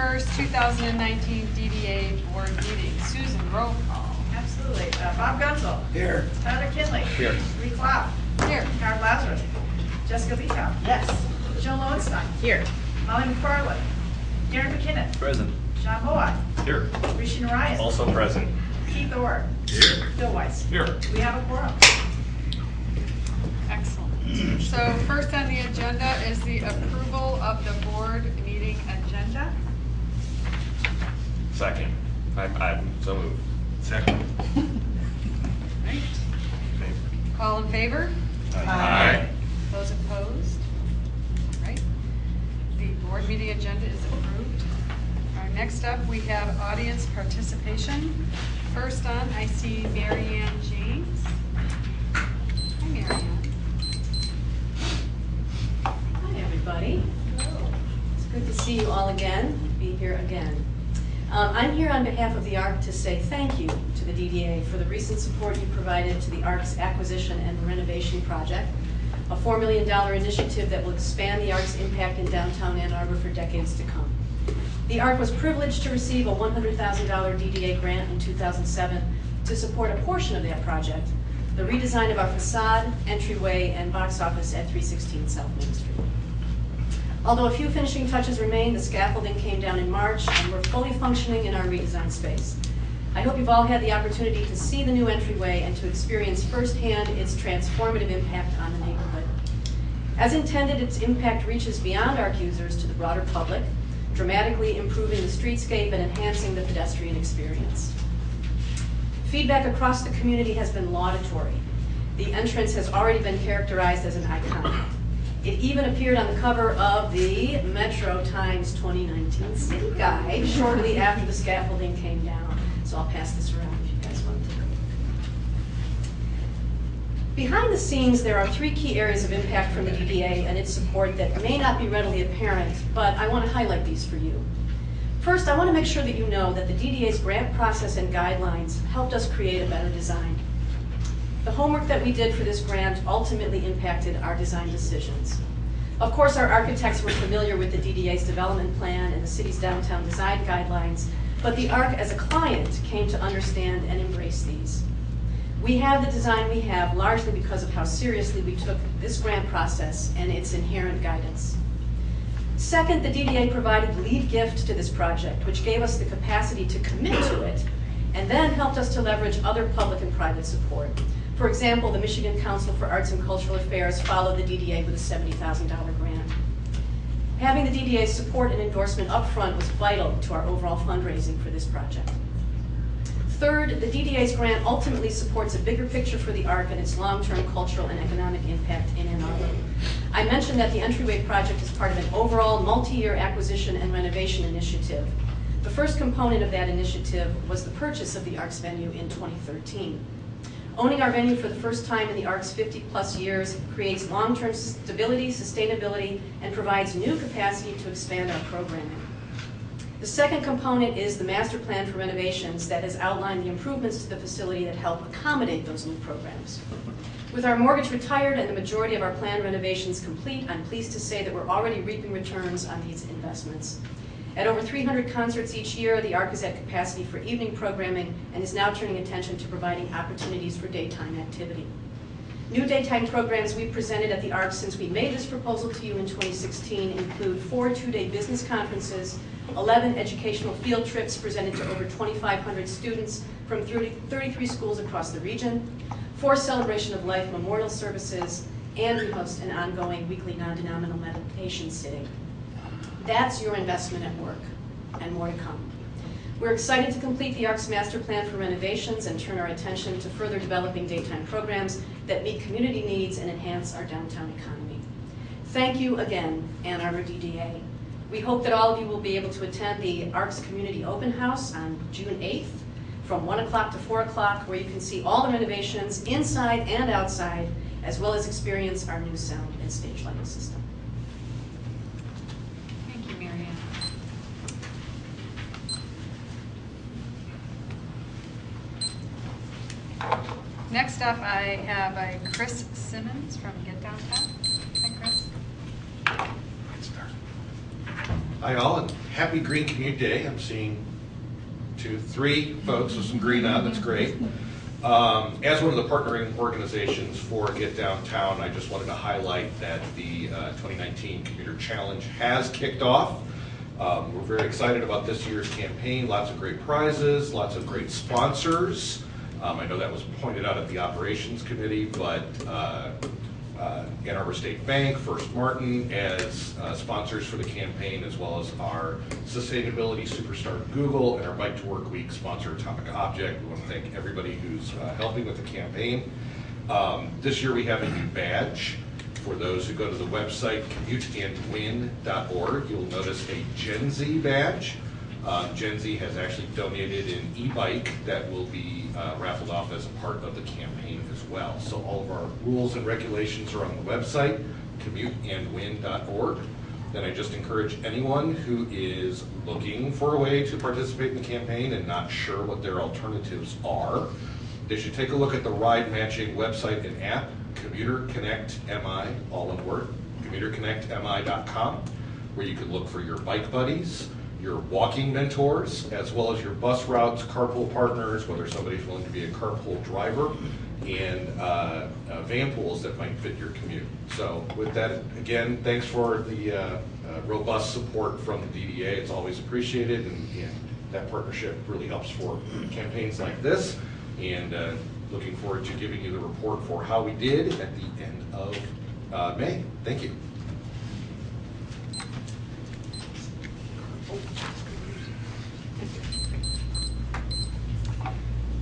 21st, 2019 DDA board meeting. Susan, roll call. Absolutely. Bob Gunzel. Here. Tyler Kinley. Here. Lee Clough. Here. Howard Lazarus. Jessica Beakow. Yes. Jill Lowenstein. Here. Molly McFarland. Darren McKinnon. Present. John Moat. Here. Rishi Narayan. Also present. Keith Orr. Here. Bill Weiss. Here. We have a quorum. Excellent. So first on the agenda is the approval of the board meeting agenda. Second. I'm so moved. Second. Right. All in favor? Aye. Those opposed? All right. The board meeting agenda is approved. Next up, we have audience participation. First on, I see Mary Ann James. Hi, Mary Ann. Hi, everybody. Hello. It's good to see you all again, be here again. I'm here on behalf of the ARC to say thank you to the DDA for the recent support you provided to the ARC's acquisition and renovation project, a $4 million initiative that will expand the ARC's impact in downtown Ann Arbor for decades to come. The ARC was privileged to receive a $100,000 DDA grant in 2007 to support a portion of that project, the redesign of our facade, entryway, and box office at 316 South Main Street. Although a few finishing touches remain, the scaffolding came down in March, and we're fully functioning in our redesigned space. I hope you've all had the opportunity to see the new entryway and to experience firsthand its transformative impact on the neighborhood. As intended, its impact reaches beyond ARC users to the broader public, dramatically improving the streetscape and enhancing the pedestrian experience. Feedback across the community has been laudatory. The entrance has already been characterized as an icon. It even appeared on the cover of the Metro Times 2019 City Guide shortly after the scaffolding came down. So I'll pass this around if you guys want to take a look. Behind the scenes, there are three key areas of impact from the DDA and its support that may not be readily apparent, but I want to highlight these for you. First, I want to make sure that you know that the DDA's grant process and guidelines helped us create a better design. The homework that we did for this grant ultimately impacted our design decisions. Of course, our architects were familiar with the DDA's development plan and the city's downtown design guidelines, but the ARC as a client came to understand and embrace these. We have the design we have largely because of how seriously we took this grant process and its inherent guidance. Second, the DDA provided the lead gift to this project, which gave us the capacity to commit to it, and then helped us to leverage other public and private support. For example, the Michigan Council for Arts and Cultural Affairs followed the DDA with a $70,000 grant. Having the DDA's support and endorsement up front was vital to our overall fundraising for this project. Third, the DDA's grant ultimately supports a bigger picture for the ARC and its long-term cultural and economic impact in Ann Arbor. I mentioned that the entryway project is part of an overall multi-year acquisition and renovation initiative. The first component of that initiative was the purchase of the ARC's venue in 2013. Owning our venue for the first time in the ARC's 50-plus years creates long-term stability, sustainability, and provides new capacity to expand our programming. The second component is the master plan for renovations that has outlined the improvements to the facility that help accommodate those new programs. With our mortgage retired and the majority of our planned renovations complete, I'm pleased to say that we're already reaping returns on these investments. At over 300 concerts each year, the ARC is at capacity for evening programming and is now turning attention to providing opportunities for daytime activity. New daytime programs we've presented at the ARC since we made this proposal to you in 2016 include 4 two-day business conferences, 11 educational field trips presented to over 2,500 students from 33 schools across the region, 4 Celebration of Life memorial services, and we host an ongoing weekly non-denominational meditation sitting. That's your investment at work, and more to come. We're excited to complete the ARC's master plan for renovations and turn our attention to further developing daytime programs that meet community needs and enhance our downtown economy. Thank you again, Ann Arbor DDA. We hope that all of you will be able to attend the ARC's Community Open House on June 8th from 1 o'clock to 4 o'clock, where you can see all the renovations inside and outside, as well as experience our new sound and stage lighting system. Thank you, Mary Ann. Next up, I have Chris Simmons from Get Downtown. Hi, Chris. Hi all, and happy Green Commute Day. I'm seeing 2, 3 folks with some green on, that's great. As one of the partnering organizations for Get Downtown, I just wanted to highlight that the 2019 Commuter Challenge has kicked off. We're very excited about this year's campaign, lots of great prizes, lots of great sponsors. I know that was pointed out at the Operations Committee, but Ann Arbor State Bank, First Martin as sponsors for the campaign, as well as our sustainability superstar Google and our Bike to Work Week sponsor Atomic Object. We want to thank everybody who's helping with the campaign. This year we have a new badge. For those who go to the website commuteandwin.org, you'll notice a Gen Z badge. Gen Z has actually donated an e-bike that will be raffled off as a part of the campaign as well. So all of our rules and regulations are on the website, commuteandwin.org. Then I just encourage anyone who is looking for a way to participate in the campaign and not sure what their alternatives are, they should take a look at the ride matching website and app, Commuter Connect MI, all one word, commuterconnectmi.com, where you can look for your bike buddies, your walking mentors, as well as your bus routes, carpool partners, whether somebody's willing to be a carpool driver, and van pools that might fit your commute. So with that, again, thanks for the robust support from the DDA. It's always appreciated, and that partnership really helps for campaigns like this. And looking forward to giving you the report for how we did at the end of May. Thank you.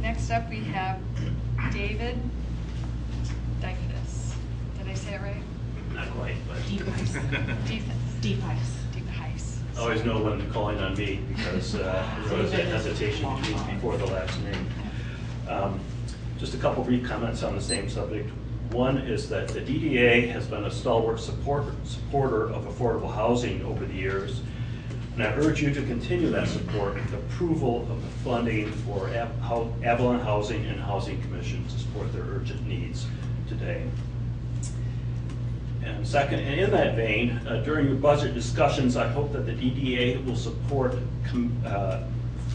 Next up, we have David Dyfus. Did I say it right? Not quite, but Dyfus. I always know when calling on me because there was a hesitation before the last name. Just a couple brief comments on the same subject. One is that the DDA has been a stalwart supporter of affordable housing over the years, and I urge you to continue that support with approval of the funding for Avalon Housing and Housing Commission to support their urgent needs today. And second, and in that vein, during your budget discussions, I hope that the DDA will support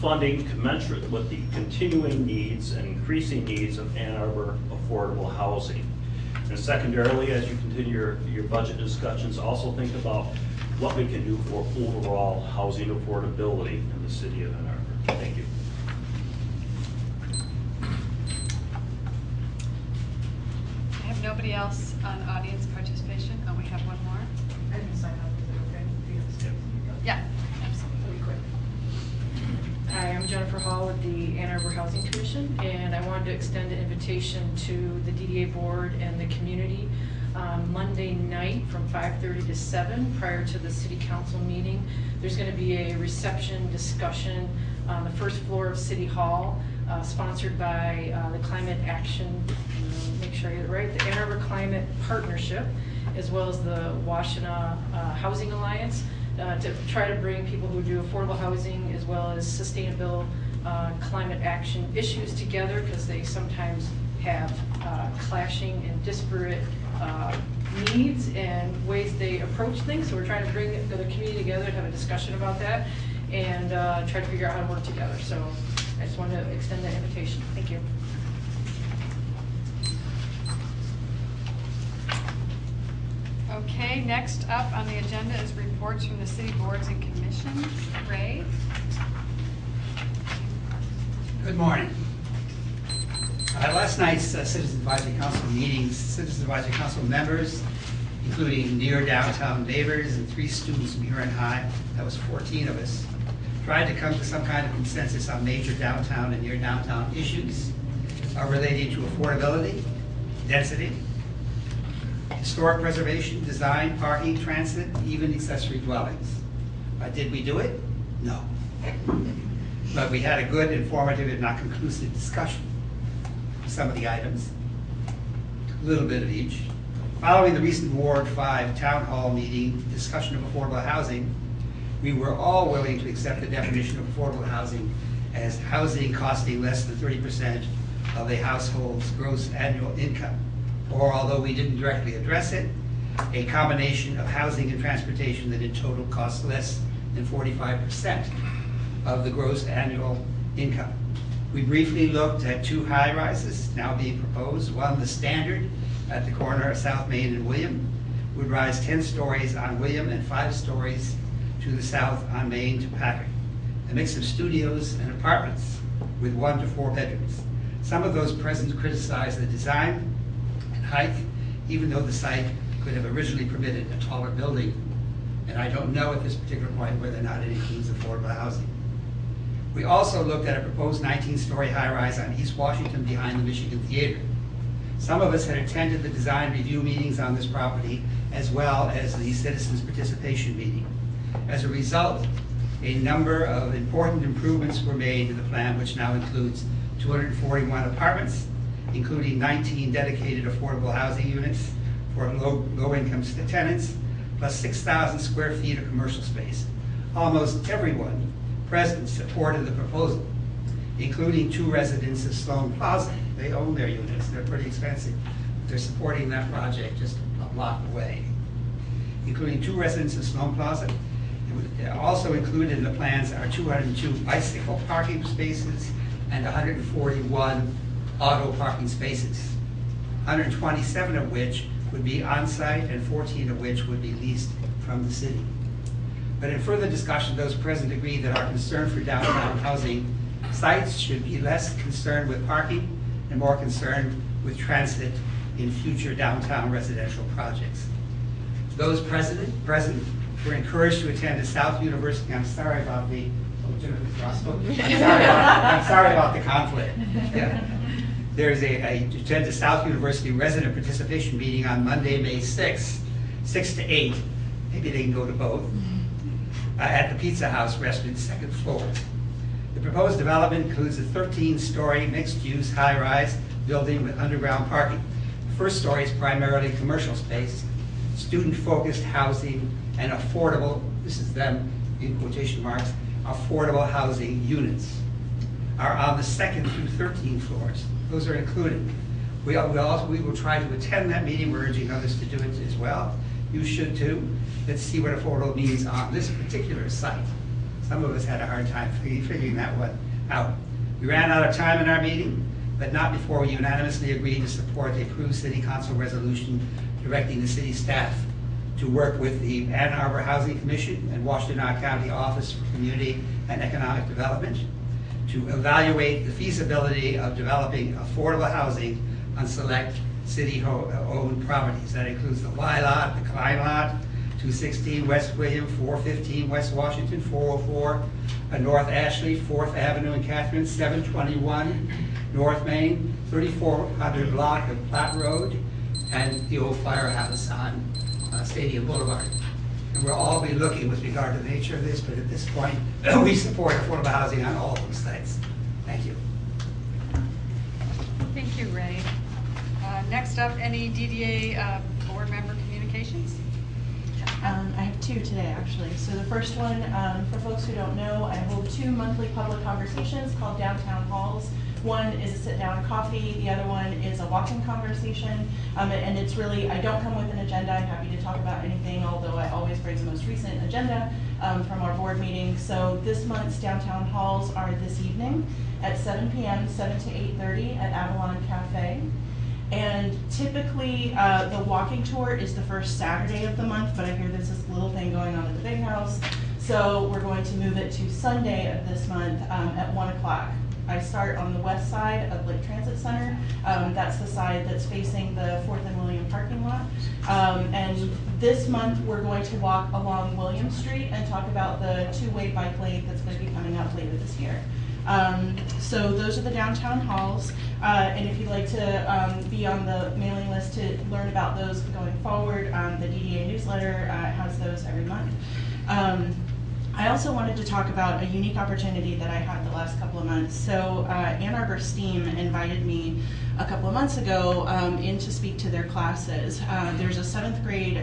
funding commensurate with the continuing needs and increasing needs of Ann Arbor affordable housing. And secondarily, as you continue your budget discussions, also think about what we can do for overall housing affordability in the city of Ann Arbor. Thank you. I have nobody else on audience participation. Oh, we have one more. I didn't sign up, is it okay? Yeah, absolutely. Quick. Hi, I'm Jennifer Hall with the Ann Arbor Housing Commission, and I wanted to extend an invitation to the DDA board and the community Monday night from 5:30 to 7 prior to the city council meeting. There's going to be a reception discussion on the first floor of City Hall, sponsored by the Climate Action, make sure I get it right, the Ann Arbor Climate Partnership, as well as the Washtenaw Housing Alliance, to try to bring people who do affordable housing as well as sustainable climate action issues together, because they sometimes have clashing and disparate needs and ways they approach things. So we're trying to bring the community together and have a discussion about that and try to figure out how to work together. So I just wanted to extend that invitation. Thank you. Okay, next up on the agenda is reports from the city boards and commissions. Ray? Good morning. Last night's Citizens Advisory Council meetings, Citizens Advisory Council members, including near downtown neighbors and 3 students from Huron High, that was 14 of us, tried to come to some kind of consensus on major downtown and near downtown issues relating to affordability, density, historic preservation, design, parking, transit, even accessory dwellings. Did we do it? No. But we had a good, informative, and not conclusive discussion of some of the items, a little bit of each. Following the recent Ward 5 Town Hall meeting discussion of affordable housing, we were all willing to accept the definition of affordable housing as housing costing less than 30% of a household's gross annual income. Or although we didn't directly address it, a combination of housing and transportation that in total costs less than 45% of the gross annual income. We briefly looked at 2 high-rises now being proposed. One, the Standard at the corner of South Main and William, would rise 10 stories on William and 5 stories to the south on Main to Packard. A mix of studios and apartments with 1 to 4 bedrooms. Some of those present criticize the design and height, even though the site could have originally permitted a taller building. And I don't know at this particular point whether or not it includes affordable housing. We also looked at a proposed 19-story high-rise on East Washington behind the Michigan Theater. Some of us had attended the design review meetings on this property as well as the citizens participation meeting. As a result, a number of important improvements were made to the plan, which now includes 241 apartments, including 19 dedicated affordable housing units for low-income tenants, plus 6,000 square feet of commercial space. Almost everyone present supported the proposal, including 2 residents of Sloan Plaza. They own their units, they're pretty expensive. They're supporting that project just a block away. Including 2 residents of Sloan Plaza. Also included in the plans are 202 bicycle parking spaces and 141 auto parking spaces, 127 of which would be on-site and 14 of which would be leased from the city. But in further discussion, those present agreed that our concern for downtown housing sites should be less concerned with parking and more concerned with transit in future downtown residential projects. Those present were encouraged to attend a South University. I'm sorry about the I'm sorry about the conflict. Yeah. There's attend a South University resident participation meeting on Monday, May 6th, 6 to 8. Maybe they can go to both. At the Pizza House restaurant, 2nd floor. The proposed development includes a 13-story mixed-use high-rise building with underground parking. The first story is primarily commercial space, student-focused housing, and affordable, this is them in quotation marks, affordable housing units are on the 2nd through 13th floors. Those are included. We will try to attend that meeting. We're urging others to do it as well. You should too. Let's see what affordable means on this particular site. Some of us had a hard time figuring that one out. We ran out of time in our meeting, but not before we unanimously agreed to support the approved City Council resolution directing the city staff to work with the Ann Arbor Housing Commission and Washtenaw County Office for Community and Economic Development to evaluate the feasibility of developing affordable housing on select city-owned properties. That includes the Y lot, the Klein lot, 216 West William, 415 West Washington, 404 North Ashley, 4th Avenue and Catherine, 721 North Main, 3400 block of Platte Road, and the old firehouse on Stadium Boulevard. And we'll all be looking with regard to the nature of this, but at this point, we support affordable housing on all those sites. Thank you. Thank you, Ray. Next up, any DDA board member communications? I have 2 today, actually. So the first one, for folks who don't know, I hold 2 monthly public conversations called Downtown Halls. One is a sit-down coffee, the other one is a walk-in conversation, and it's really, I don't come with an agenda. I'm happy to talk about anything, although I always bring the most recent agenda from our board meeting. So this month's Downtown Halls are this evening at 7 p.m., 7 to 8:30 at Avalon Cafe. And typically, the walking tour is the first Saturday of the month, but I hear there's this little thing going on at the big house. So we're going to move it to Sunday of this month at 1 o'clock. I start on the west side of Lake Transit Center. That's the side that's facing the 4th and William parking lot. And this month, we're going to walk along William Street and talk about the 2-way bike lane that's going to be coming up later this year. So those are the downtown halls, and if you'd like to be on the mailing list to learn about those going forward, the DDA newsletter has those every month. I also wanted to talk about a unique opportunity that I had the last couple of months. So Ann Arbor STEAM invited me a couple of months ago in to speak to their classes. There's a 7th grade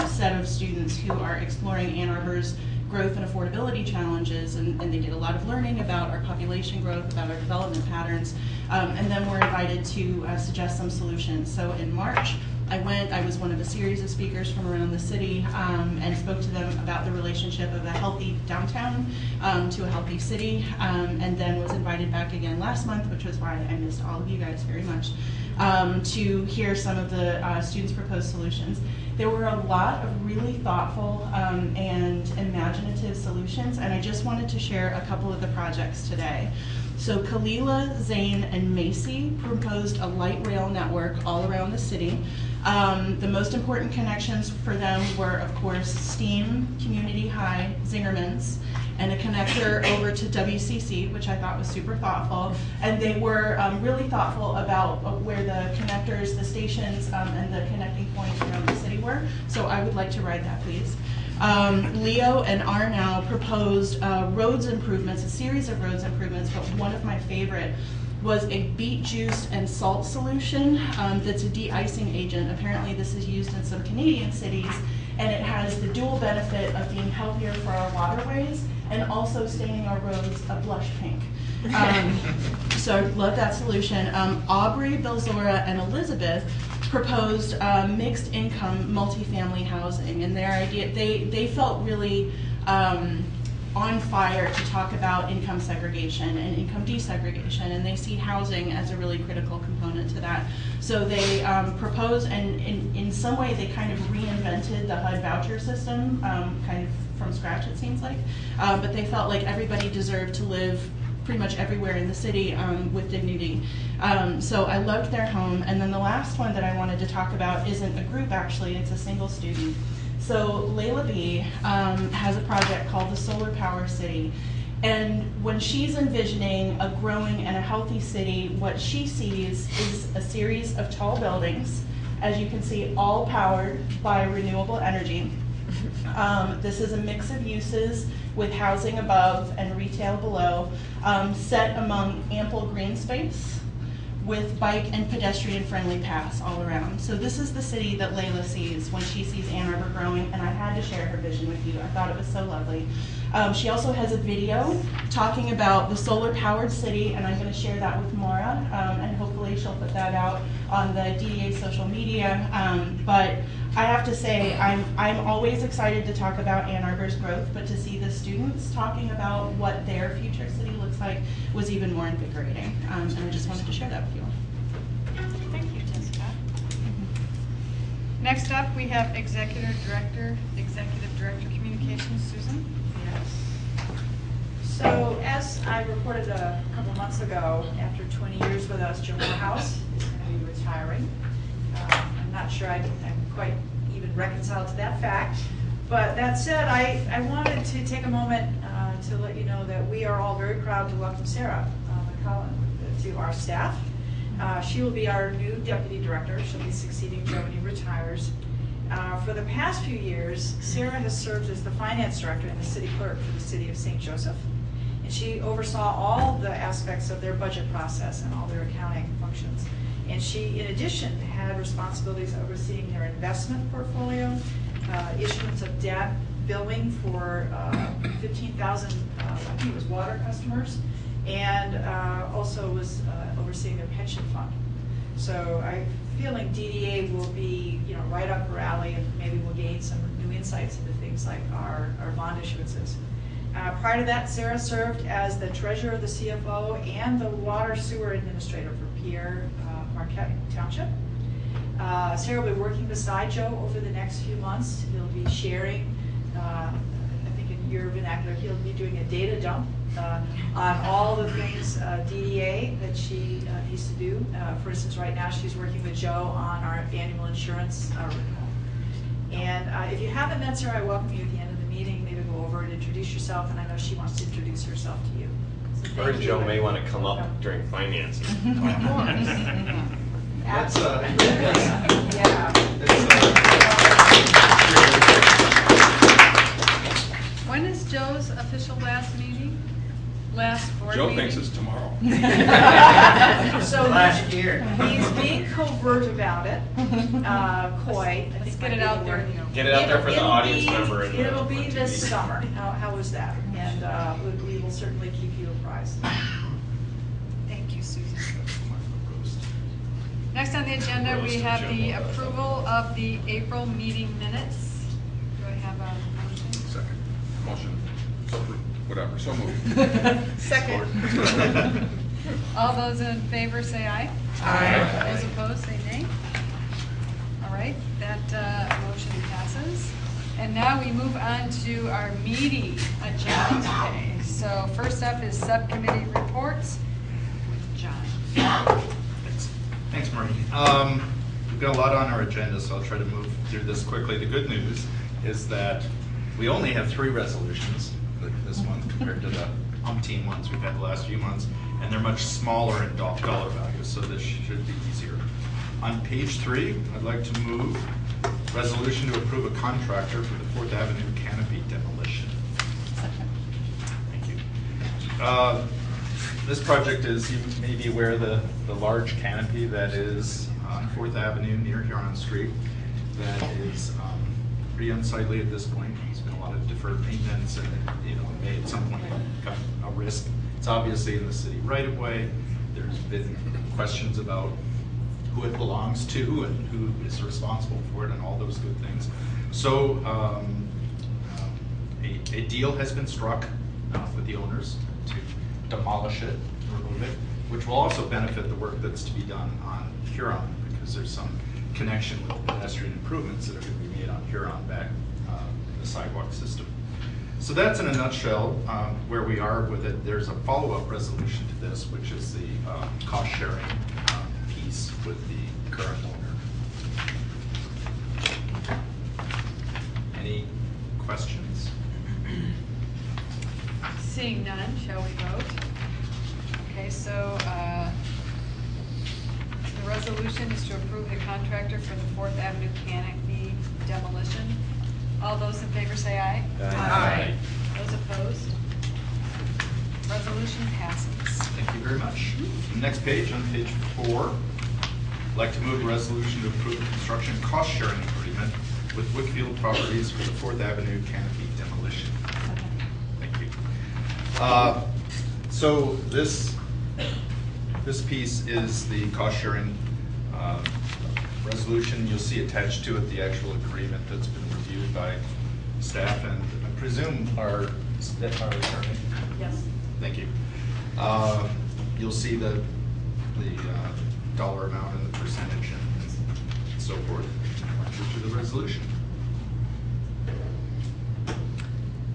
set of students who are exploring Ann Arbor's growth and affordability challenges, and they did a lot of learning about our population growth, about our development patterns, and then we're invited to suggest some solutions. So in March, I was one of a series of speakers from around the city, and spoke to them about the relationship of a healthy downtown to a healthy city, and then was invited back again last month, which was why I missed all of you guys very much, to hear some of the students' proposed solutions. There were a lot of really thoughtful and imaginative solutions, and I just wanted to share a couple of the projects today. So Kalila, Zane, and Macy proposed a light rail network all around the city. The most important connections for them were, of course, STEAM, Community High, Zingerman's, and a connector over to WCC, which I thought was super thoughtful. And they were really thoughtful about where the connectors, the stations, and the connecting points around the city were. So I would like to ride that, please. Leo and Arnau proposed roads improvements, a series of roads improvements, but one of my favorite was a beet juice and salt solution that's a de-icing agent. Apparently this is used in some Canadian cities, and it has the dual benefit of being healthier for our waterways and also staining our roads a blush pink. So I love that solution. Aubrey, Belzora, and Elizabeth proposed mixed income multifamily housing, and their idea, they felt really on fire to talk about income segregation and income desegregation, and they see housing as a really critical component to that. So they proposed, and in some way they kind of reinvented the HUD voucher system, kind of from scratch it seems like, but they felt like everybody deserved to live pretty much everywhere in the city with dignity. So I loved their home. And then the last one that I wanted to talk about isn't a group actually, it's a single student. So Layla B has a project called the Solar Power City. And when she's envisioning a growing and a healthy city, what she sees is a series of tall buildings, as you can see, all powered by renewable energy. This is a mix of uses with housing above and retail below, set among ample green space with bike and pedestrian friendly paths all around. So this is the city that Layla sees when she sees Ann Arbor growing, and I had to share her vision with you. I thought it was so lovely. She also has a video talking about the solar powered city, and I'm going to share that with Maura, and hopefully she'll put that out on the DDA social media. But I have to say, I'm always excited to talk about Ann Arbor's growth, but to see the students talking about what their future city looks like was even more invigorating. And I just wanted to share that with you all. Thank you, Jessica. Next up, we have Executive Director Communications, Susan. Yes. So as I reported a couple months ago, after 20 years with us, Joe Morehouse is going to be retiring. I'm not sure I'm quite even reconciled to that fact. But that said, I wanted to take a moment to let you know that we are all very proud to welcome Sarah McCullen to our staff. She will be our new Deputy Director. She'll be succeeding Joe when he retires. For the past few years, Sarah has served as the Finance Director and the City Clerk for the City of St. Joseph. And she oversaw all the aspects of their budget process and all their accounting functions. And she, in addition, had responsibilities overseeing their investment portfolio, issuance of debt, billing for 15,000, I think it was water customers, and also was overseeing their pension fund. So I'm feeling DDA will be, right up her alley, and maybe we'll gain some new insights into things like our bond issuances. Prior to that, Sarah served as the treasurer, the CFO, and the water sewer administrator for Pierre Marquette Township. Sarah will be working beside Joe over the next few months. He'll be sharing, I think in your vernacular, he'll be doing a data dump on all the things DDA that she needs to do. For instance, right now she's working with Joe on our annual insurance renewal. And if you haven't met Sarah, I welcome you at the end of the meeting. Maybe go over and introduce yourself, and I know she wants to introduce herself to you. So Her thank and you. Joe may want to come up during finance. That's, Yeah. When is Joe's official last meeting? Last board Joe meeting? thinks it's tomorrow. So Last year. he's being covert about it, coy. I Let's think get might it be out the there. word. Get it out there for the It'll audience be- member. And It'll be on this TV. summer. How was that? And we will certainly keep you apprised. Thank you, Susan. Next on the agenda, we Roast have of the Jim. approval of the April meeting minutes. Do I have a motion? Second. Motion. Whatever, so moved. Second. All those in favor say aye. Aye. Those opposed say nay. All right, that motion passes. And now we move on to our meaty agenda today. So first up is subcommittee reports with John. Thanks, Marie. We've got a lot on our agenda, so I'll try to move through this quickly. The good news is that we only have 3 resolutions this month compared to the umpteen ones we've had the last few months, and they're much smaller in dollar values, so this should be easier. On page 3, I'd like to move resolution to approve a contractor for the 4th Avenue canopy demolition. Thank you. This project is, you may be aware of the large canopy that is on 4th Avenue near Huron Street that is pretty unsightly at this point. There's been a lot of deferred maintenance and it may at some point become a risk. It's obviously in the city right of way. There's been questions about who it belongs to and who is responsible for it and all those good things. So a deal has been struck with the owners to demolish it, remove it, which will also benefit the work that's to be done on Huron, because there's some connection with pedestrian improvements that are going to be made on Huron back in the sidewalk system. So that's in a nutshell where we are with it. There's a follow-up resolution to this, which is the cost-sharing piece with the current owner. Any questions? Seeing none, shall we vote? Okay, so the resolution is to approve the contractor for the 4th Avenue canopy demolition. All those in favor say aye. Aye. Those opposed? Resolution passes. Thank you very much. Next page, on page 4, I'd like to move a resolution to approve the construction cost-sharing agreement with Wickfield Properties for the 4th Avenue canopy demolition. Thank you. So this piece is the cost-sharing resolution. You'll see attached to it the actual agreement that's been reviewed by staff and I presume our attorney. Yes. Thank you. You'll see the dollar amount and the percentage and so forth to the resolution.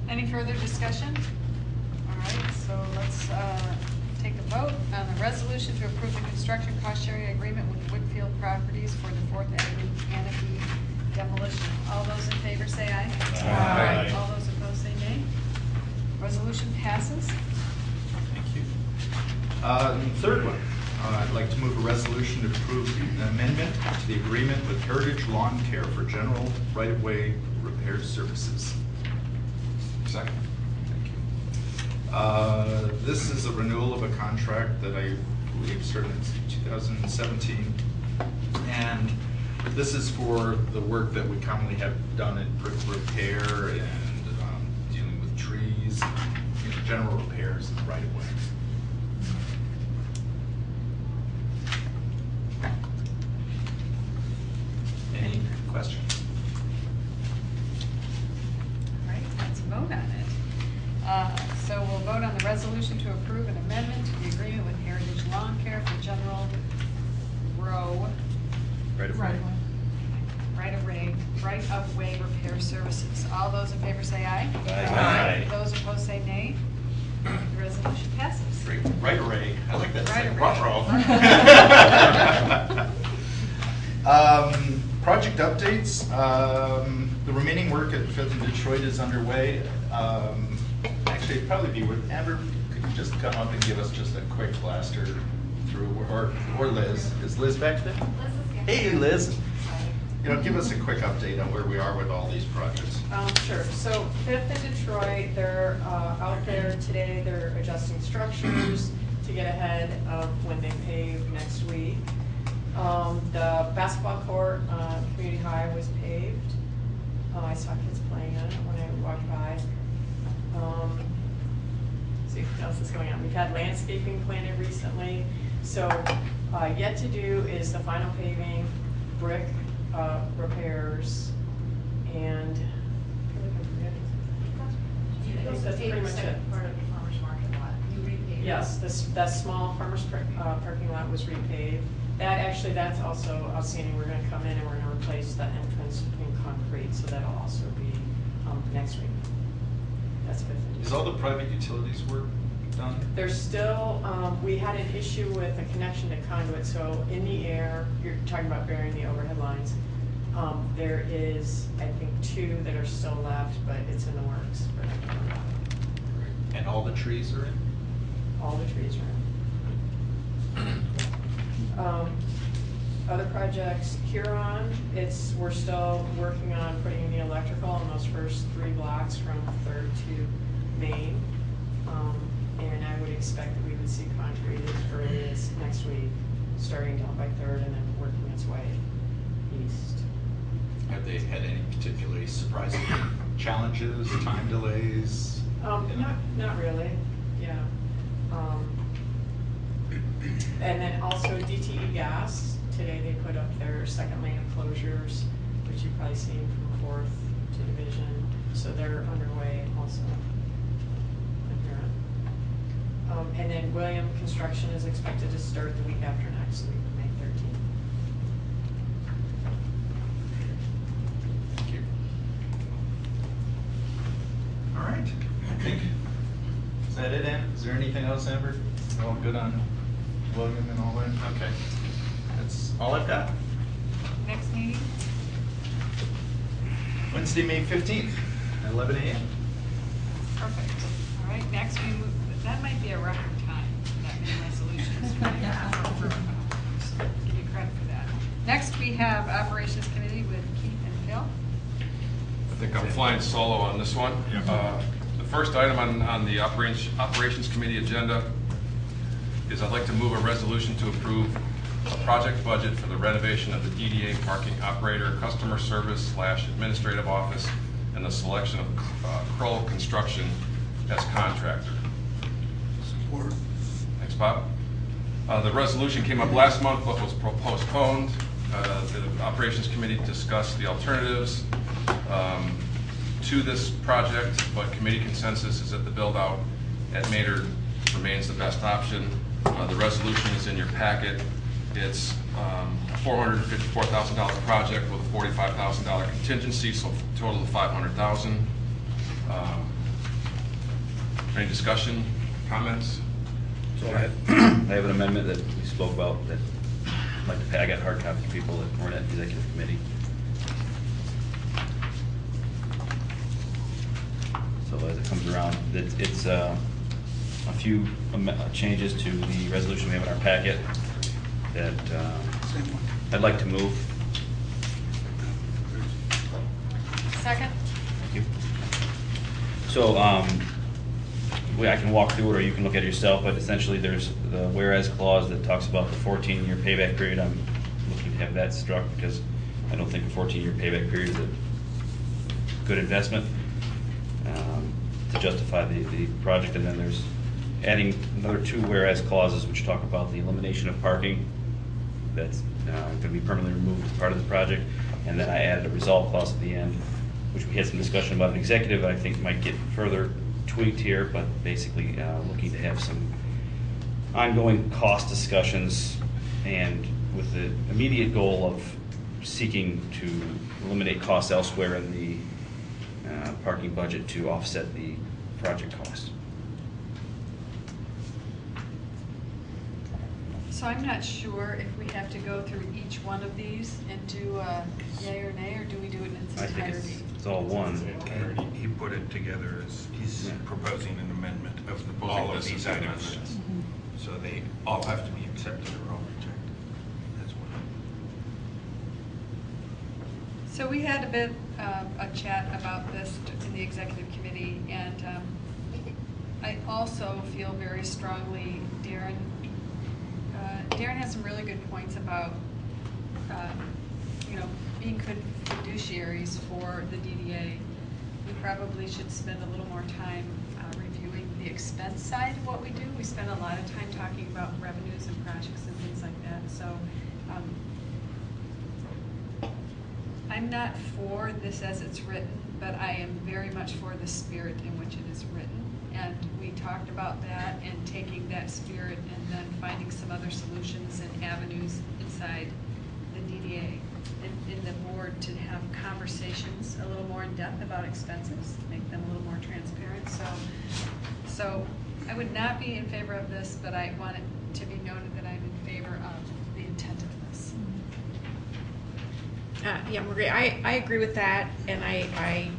Any further discussion? All right, so let's take a vote on the resolution to approve the construction cost-sharing agreement with Whitfield Properties for the 4th Avenue canopy demolition. All those in favor say aye. Aye. All those opposed say nay. Resolution passes. Thank you. Third one, I'd like to move a resolution to approve an amendment to the agreement with Heritage Lawn Care for general right-of-way repair services. Second. Thank you. This is a renewal of a contract that I believe started in 2017. And this is for the work that we commonly have done in brick repair and dealing with trees, general repairs in the right of way. Any questions? All right, let's vote on it. So we'll vote on the resolution to approve an amendment to the agreement with Heritage Lawn Care for general Right of way. right-of-way repair services. All those in favor say aye. Aye. Those opposed say nay. The resolution passes. Great. Right array. I like that. Right array. Project updates. The remaining work at 5th and Detroit is underway. Actually, it'd probably be with Amber. Could you just come up and give us just a quick blaster through, or Liz? Is Liz back there? Hey, Liz. Give us a quick update on where we are with all these projects. Sure. So 5th and Detroit, they're out there today. They're adjusting structures to get ahead of when they pave next week. The basketball court, Community High, was paved. I saw kids playing on it when I walked by. Let's see what else is going on. We've had landscaping planted recently. So yet to do is the final paving, brick repairs, and I feel like I'm forgetting. That's pretty much it. Part of the farmer's market lot. You repaved. Yes, that small farmer's parking lot was repaved. That's also outstanding. We're gonna come in and we're gonna replace the entrance in concrete, so that'll also be next week. That's 5th. Is all the private utilities work done? There's still, we had an issue with a connection to conduit, so in the air, you're talking about burying the overhead lines. There is, I think, 2 that are still left, but it's in the works. And all the trees are in? All the trees are in. Other projects, Huron, we're still working on putting in the electrical on those first 3 blocks from 3rd to Main. And I would expect that we would see concrete as early as next week, starting down by 3rd and then working its way east. Have they had any particularly surprising challenges, time delays? Not really, yeah. And then also DTE Gas, today they put up their second lane of closures, which you've probably seen from 4th to Division, so they're underway also. And then William Construction is expected to start the week after next week, May 13th. Thank you. All right, I think, is that it, Ann? Is there anything else, Amber? All good on William and all that? Okay, that's all I've got. Next meeting? Wednesday, May 15th, 11 a.m. Perfect. All right, next we move, that might be a record time, that many resolutions. So give you credit for that. Next, we have Operations Committee with Keith and Phil. I think I'm flying solo on this one. The first item on the Operations Committee agenda is I'd like to move a resolution to approve a project budget for the renovation of the DDA parking operator, customer service / administrative office, and the selection of Kroll Construction as contractor. Support. Thanks, Bob. The resolution came up last month but was postponed. The Operations Committee discussed the alternatives to this project, but committee consensus is that the build-out at Maynard remains the best option. The resolution is in your packet. It's a $454,000 project with a $45,000 contingency, so a total of $500,000. Any discussion, comments? So I have an amendment that we spoke about that I'd like to pay. I got hard copies to people that weren't at the executive committee. So as it comes around, it's a few changes to the resolution we have in our packet that I'd like to move. Second? Thank you. So I can walk through it, or you can look at it yourself, but essentially there's the whereas clause that talks about the 14-year payback period. I'm looking to have that struck because I don't think a 14-year payback period is a good investment to justify the project. And then there's adding another 2 whereas clauses which talk about the elimination of parking that's going to be permanently removed as part of the project. And then I added a resolve clause at the end, which we had some discussion about in executive, I think might get further tweaked here, but basically looking to have some ongoing cost discussions and with the immediate goal of seeking to eliminate costs elsewhere in the parking budget to offset the project cost. So I'm not sure if we have to go through each one of these and do a yay or nay, or do we do it in its I think entirety? it's all one. He put it together as he's proposing an amendment of Proposing all of this these as an items. amendment. So they all have to be accepted or all rejected. That's one. So we had a bit of a chat about this in the executive committee, and I also feel very strongly, Darren has some really good points about, being good fiduciaries for the DDA. We probably should spend a little more time reviewing the expense side of what we do. We spend a lot of time talking about revenues and projects and things like that. So I'm not for this as it's written, but I am very much for the spirit in which it is written. And we talked about that and taking that spirit and then finding some other solutions and avenues inside the DDA and in the board to have conversations a little more in depth about expenses, make them a little more transparent. So I would not be in favor of this, but I want it to be noted that I'm in favor of the intent of this. Yeah, Marie, I agree with that, and I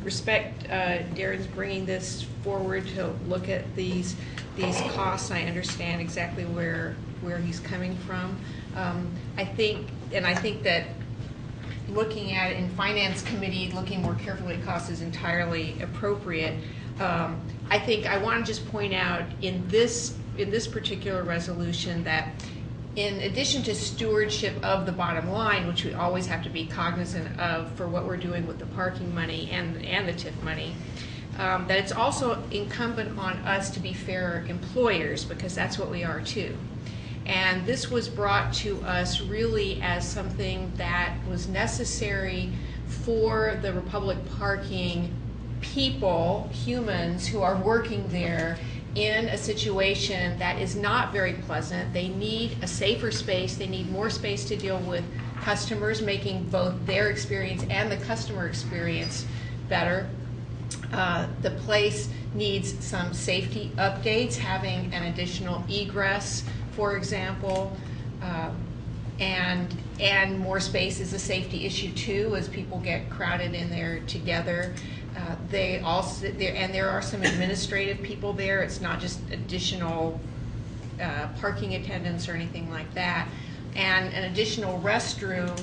respect Darren's bringing this forward to look at these costs. I understand exactly where he's coming from. I think that looking at it in Finance Committee, looking more carefully at costs is entirely appropriate. I think I want to just point out in this particular resolution that in addition to stewardship of the bottom line, which we always have to be cognizant of for what we're doing with the parking money and the TIF money, that it's also incumbent on us to be fair employers, because that's what we are too. And this was brought to us really as something that was necessary for the Republic Parking people, humans who are working there in a situation that is not very pleasant. They need a safer space. They need more space to deal with customers, making both their experience and the customer experience better. The place needs some safety updates, having an additional egress, for example, and more space is a safety issue too, as people get crowded in there together. There are some administrative people there. It's not just additional parking attendants or anything like that. And an additional restroom,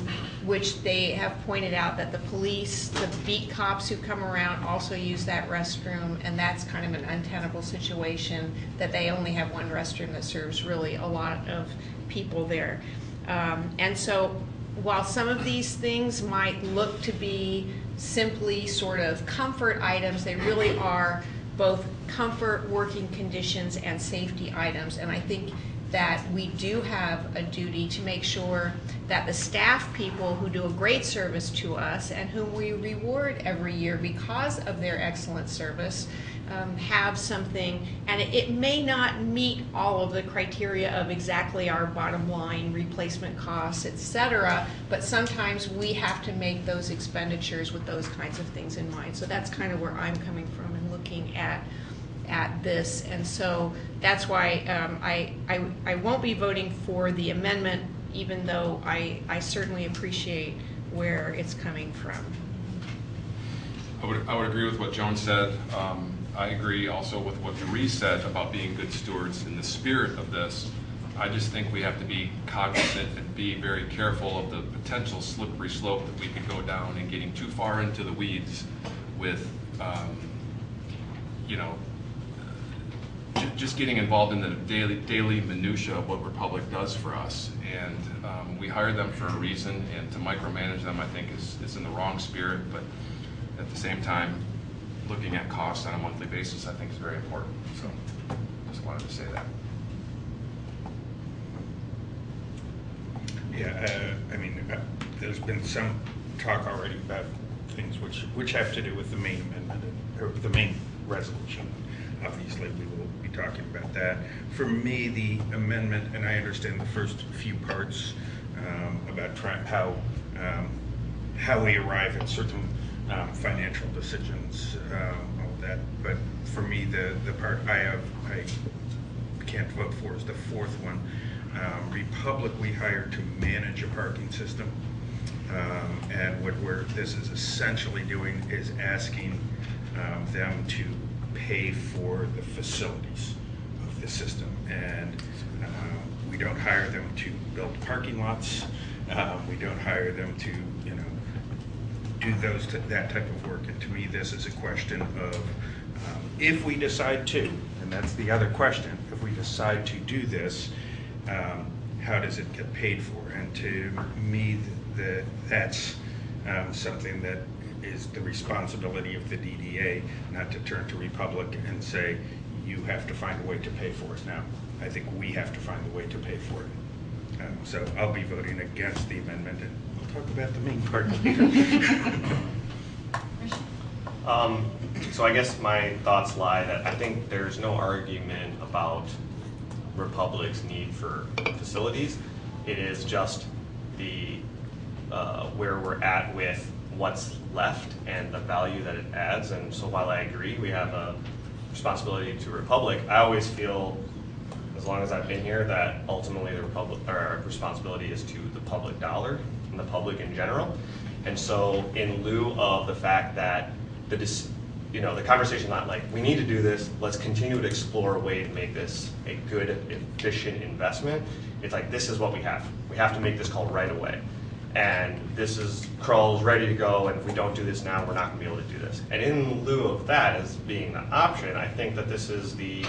which they have pointed out that the police, the beat cops who come around also use that restroom, and that's kind of an untenable situation that they only have one restroom that serves really a lot of people there. And so while some of these things might look to be simply sort of comfort items, they really are both comfort, working conditions, and safety items. And I think that we do have a duty to make sure that the staff people who do a great service to us and whom we reward every year because of their excellent service have something, and it may not meet all of the criteria of exactly our bottom line replacement costs, etc., but sometimes we have to make those expenditures with those kinds of things in mind. So that's kind of where I'm coming from in looking at this, and so that's why I won't be voting for the amendment, even though I certainly appreciate where it's coming from. I would agree with what Joan said. I agree also with what Marie said about being good stewards in the spirit of this. I just think we have to be cognizant and be very careful of the potential slippery slope that we could go down and getting too far into the weeds with, just getting involved in the daily minutia of what Republic does for us. And we hire them for a reason, and to micromanage them, I think, is in the wrong spirit. But at the same time, looking at costs on a monthly basis, I think, is very important. So just wanted to say that. Yeah, there's been some talk already about things which have to do with the main amendment, or the main resolution. Obviously, we will be talking about that. For me, the amendment, and I understand the first few parts about how we arrive at certain financial decisions, all that. But for me, the part I can't vote for is the fourth one. Republic we hired to manage a parking system, and what this is essentially doing is asking them to pay for the facilities of the system, and we don't hire them to build parking lots. We don't hire them to do that type of work. And to me, this is a question of if we decide to, and that's the other question, if we decide to do this, how does it get paid for? And to me, that's something that is the responsibility of the DDA, not to turn to Republic and say, you have to find a way to pay for it now. I think we have to find a way to pay for it. So I'll be voting against the amendment, and we'll talk about the main part later. So I guess my thoughts lie that I think there's no argument about Republic's need for facilities. It is just the where we're at with what's left and the value that it adds. And so while I agree we have a responsibility to Republic, I always feel, as long as I've been here, that ultimately the responsibility is to the public dollar and the public in general. And so in lieu of the fact that the conversation not like, we need to do this, let's continue to explore a way to make this a good, efficient investment. It's like, this is what we have. We have to make this call right away. And this is, Kroll's ready to go, and if we don't do this now, we're not gonna be able to do this. And in lieu of that as being the option, I think that this is the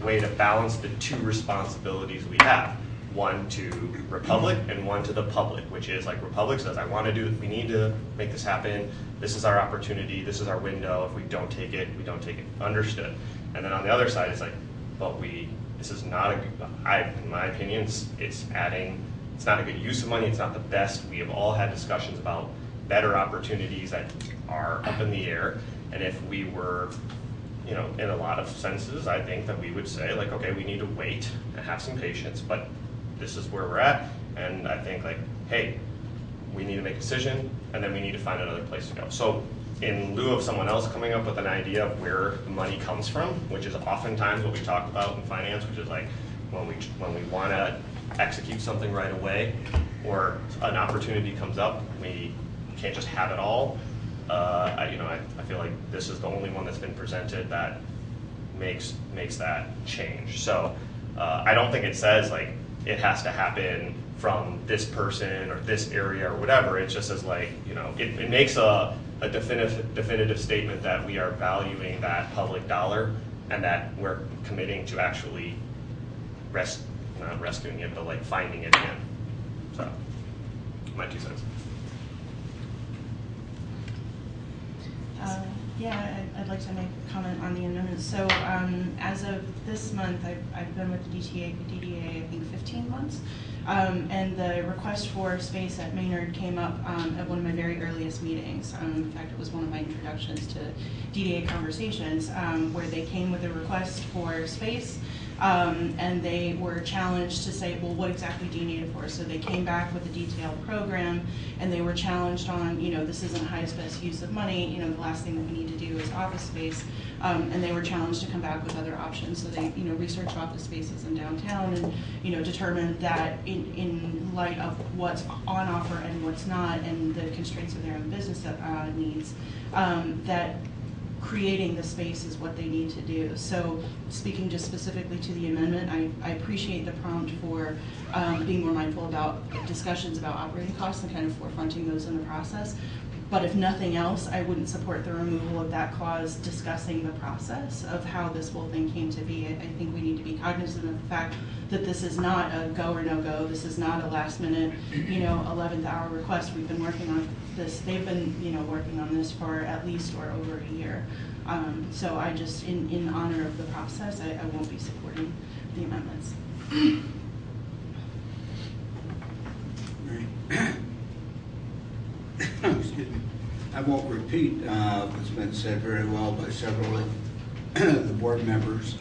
way to balance the two responsibilities we have. One to Republic and one to the public, which is like Republic says, I want to do, we need to make this happen. This is our opportunity. This is our window. If we don't take it, we don't take it. Understood. And then on the other side, it's like, but this is not in my opinion, it's not a good use of money. It's not the best. We have all had discussions about better opportunities that are up in the air. And if we were, in a lot of senses, I think that we would say like, okay, we need to wait and have some patience, but this is where we're at. And I think like, hey, we need to make a decision, and then we need to find another place to go. So in lieu of someone else coming up with an idea of where the money comes from, which is oftentimes what we talk about in finance, which is like when we want to execute something right away, or an opportunity comes up, we can't just have it all. I feel like this is the only one that's been presented that makes that change. So I don't think it says like it has to happen from this person or this area or whatever. It just says like, it makes a definitive statement that we are valuing that public dollar and that we're committing to actually not rescuing it, but like finding it again. So, my 2 cents. Yeah, I'd like to make a comment on the amendment. So as of this month, I've been with the DDA, I think 15 months. And the request for space at Maynard came up at one of my very earliest meetings. In fact, it was one of my introductions to DDA conversations, where they came with a request for space. And they were challenged to say, well, what exactly do you need it for? So they came back with a detailed program, and they were challenged on, this isn't the highest best use of money, the last thing that we need to do is office space. And they were challenged to come back with other options. So they, researched office spaces in downtown and, determined that in light of what's on offer and what's not, and the constraints of their own business needs, that creating the space is what they need to do. So speaking just specifically to the amendment, I appreciate the prompt for being more mindful about discussions about operating costs and kind of forefronting those in the process. But if nothing else, I wouldn't support the removal of that clause discussing the process of how this whole thing came to be. I think we need to be cognizant of the fact that this is not a go or no go. This is not a last minute, 11th hour request. We've been working on this. They've been, working on this for at least or over a year. So I just, in honor of the process, I won't be supporting the amendments. Excuse me. I won't repeat what's been said very well by several of the board members,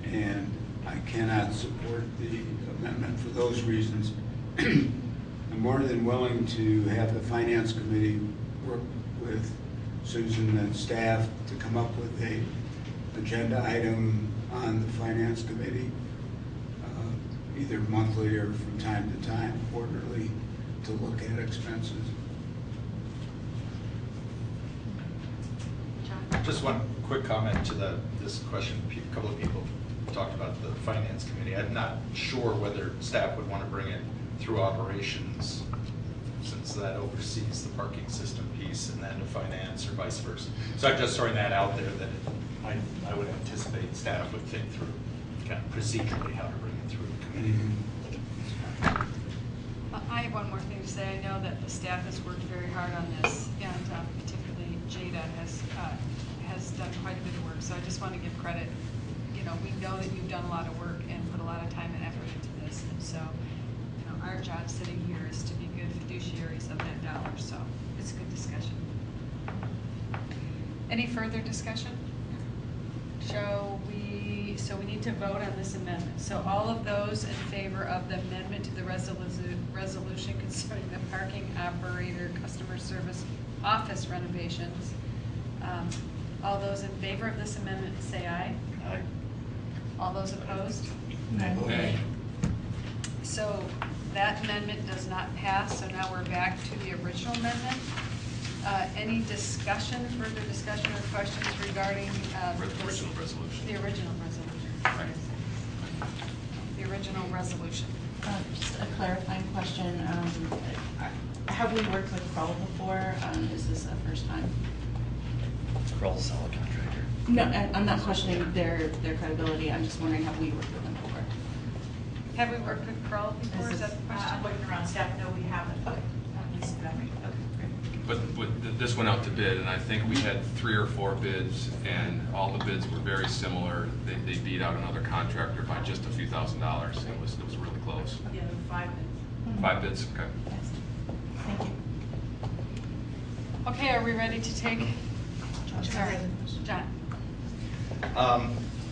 and I cannot support the amendment for those reasons. I'm more than willing to have the Finance Committee work with Susan and staff to come up with a agenda item on the Finance Committee, either monthly or from time to time, quarterly, to look at expenses. Just one quick comment to this question. A couple of people talked about the Finance Committee. I'm not sure whether staff would want to bring it through operations, since that oversees the parking system piece, and then to finance or vice versa. So I'm just throwing that out there, that I would anticipate staff would think through kind of procedurally how to bring it through the committee. I have one more thing to say. I know that the staff has worked very hard on this, and particularly Jada has done quite a bit of work. So I just want to give credit. You know, we know that you've done a lot of work and put a lot of time and effort into this, and so our job sitting here is to be good fiduciaries of that dollar. So it's a good discussion. Any further discussion? So we need to vote on this amendment. So all of those in favor of the amendment to the resolution concerning the parking operator customer service office renovations, all those in favor of this amendment say aye. Aye. All those opposed? Nay. So that amendment does not pass, so now we're back to the original amendment. Any discussion, further discussion or questions regarding The original resolution. the original resolution? Right. The original resolution. Just a clarifying question. Have we worked with Kroll before? Is this a first time? Kroll's a solid contractor. No, I'm not questioning their credibility. I'm just wondering, have we worked with them before? Have we worked with Kroll before? Is that the question? I'm looking around staff, no, we haven't. Okay. At least that. But this went out to bid, and I think we had 3 or 4 bids, and all the bids were very similar. They beat out another contractor by just a few $1,000s. It was really close. Yeah, 5 minutes. 5 bids, okay. Thank you. Okay, are we ready to take? Sorry, John.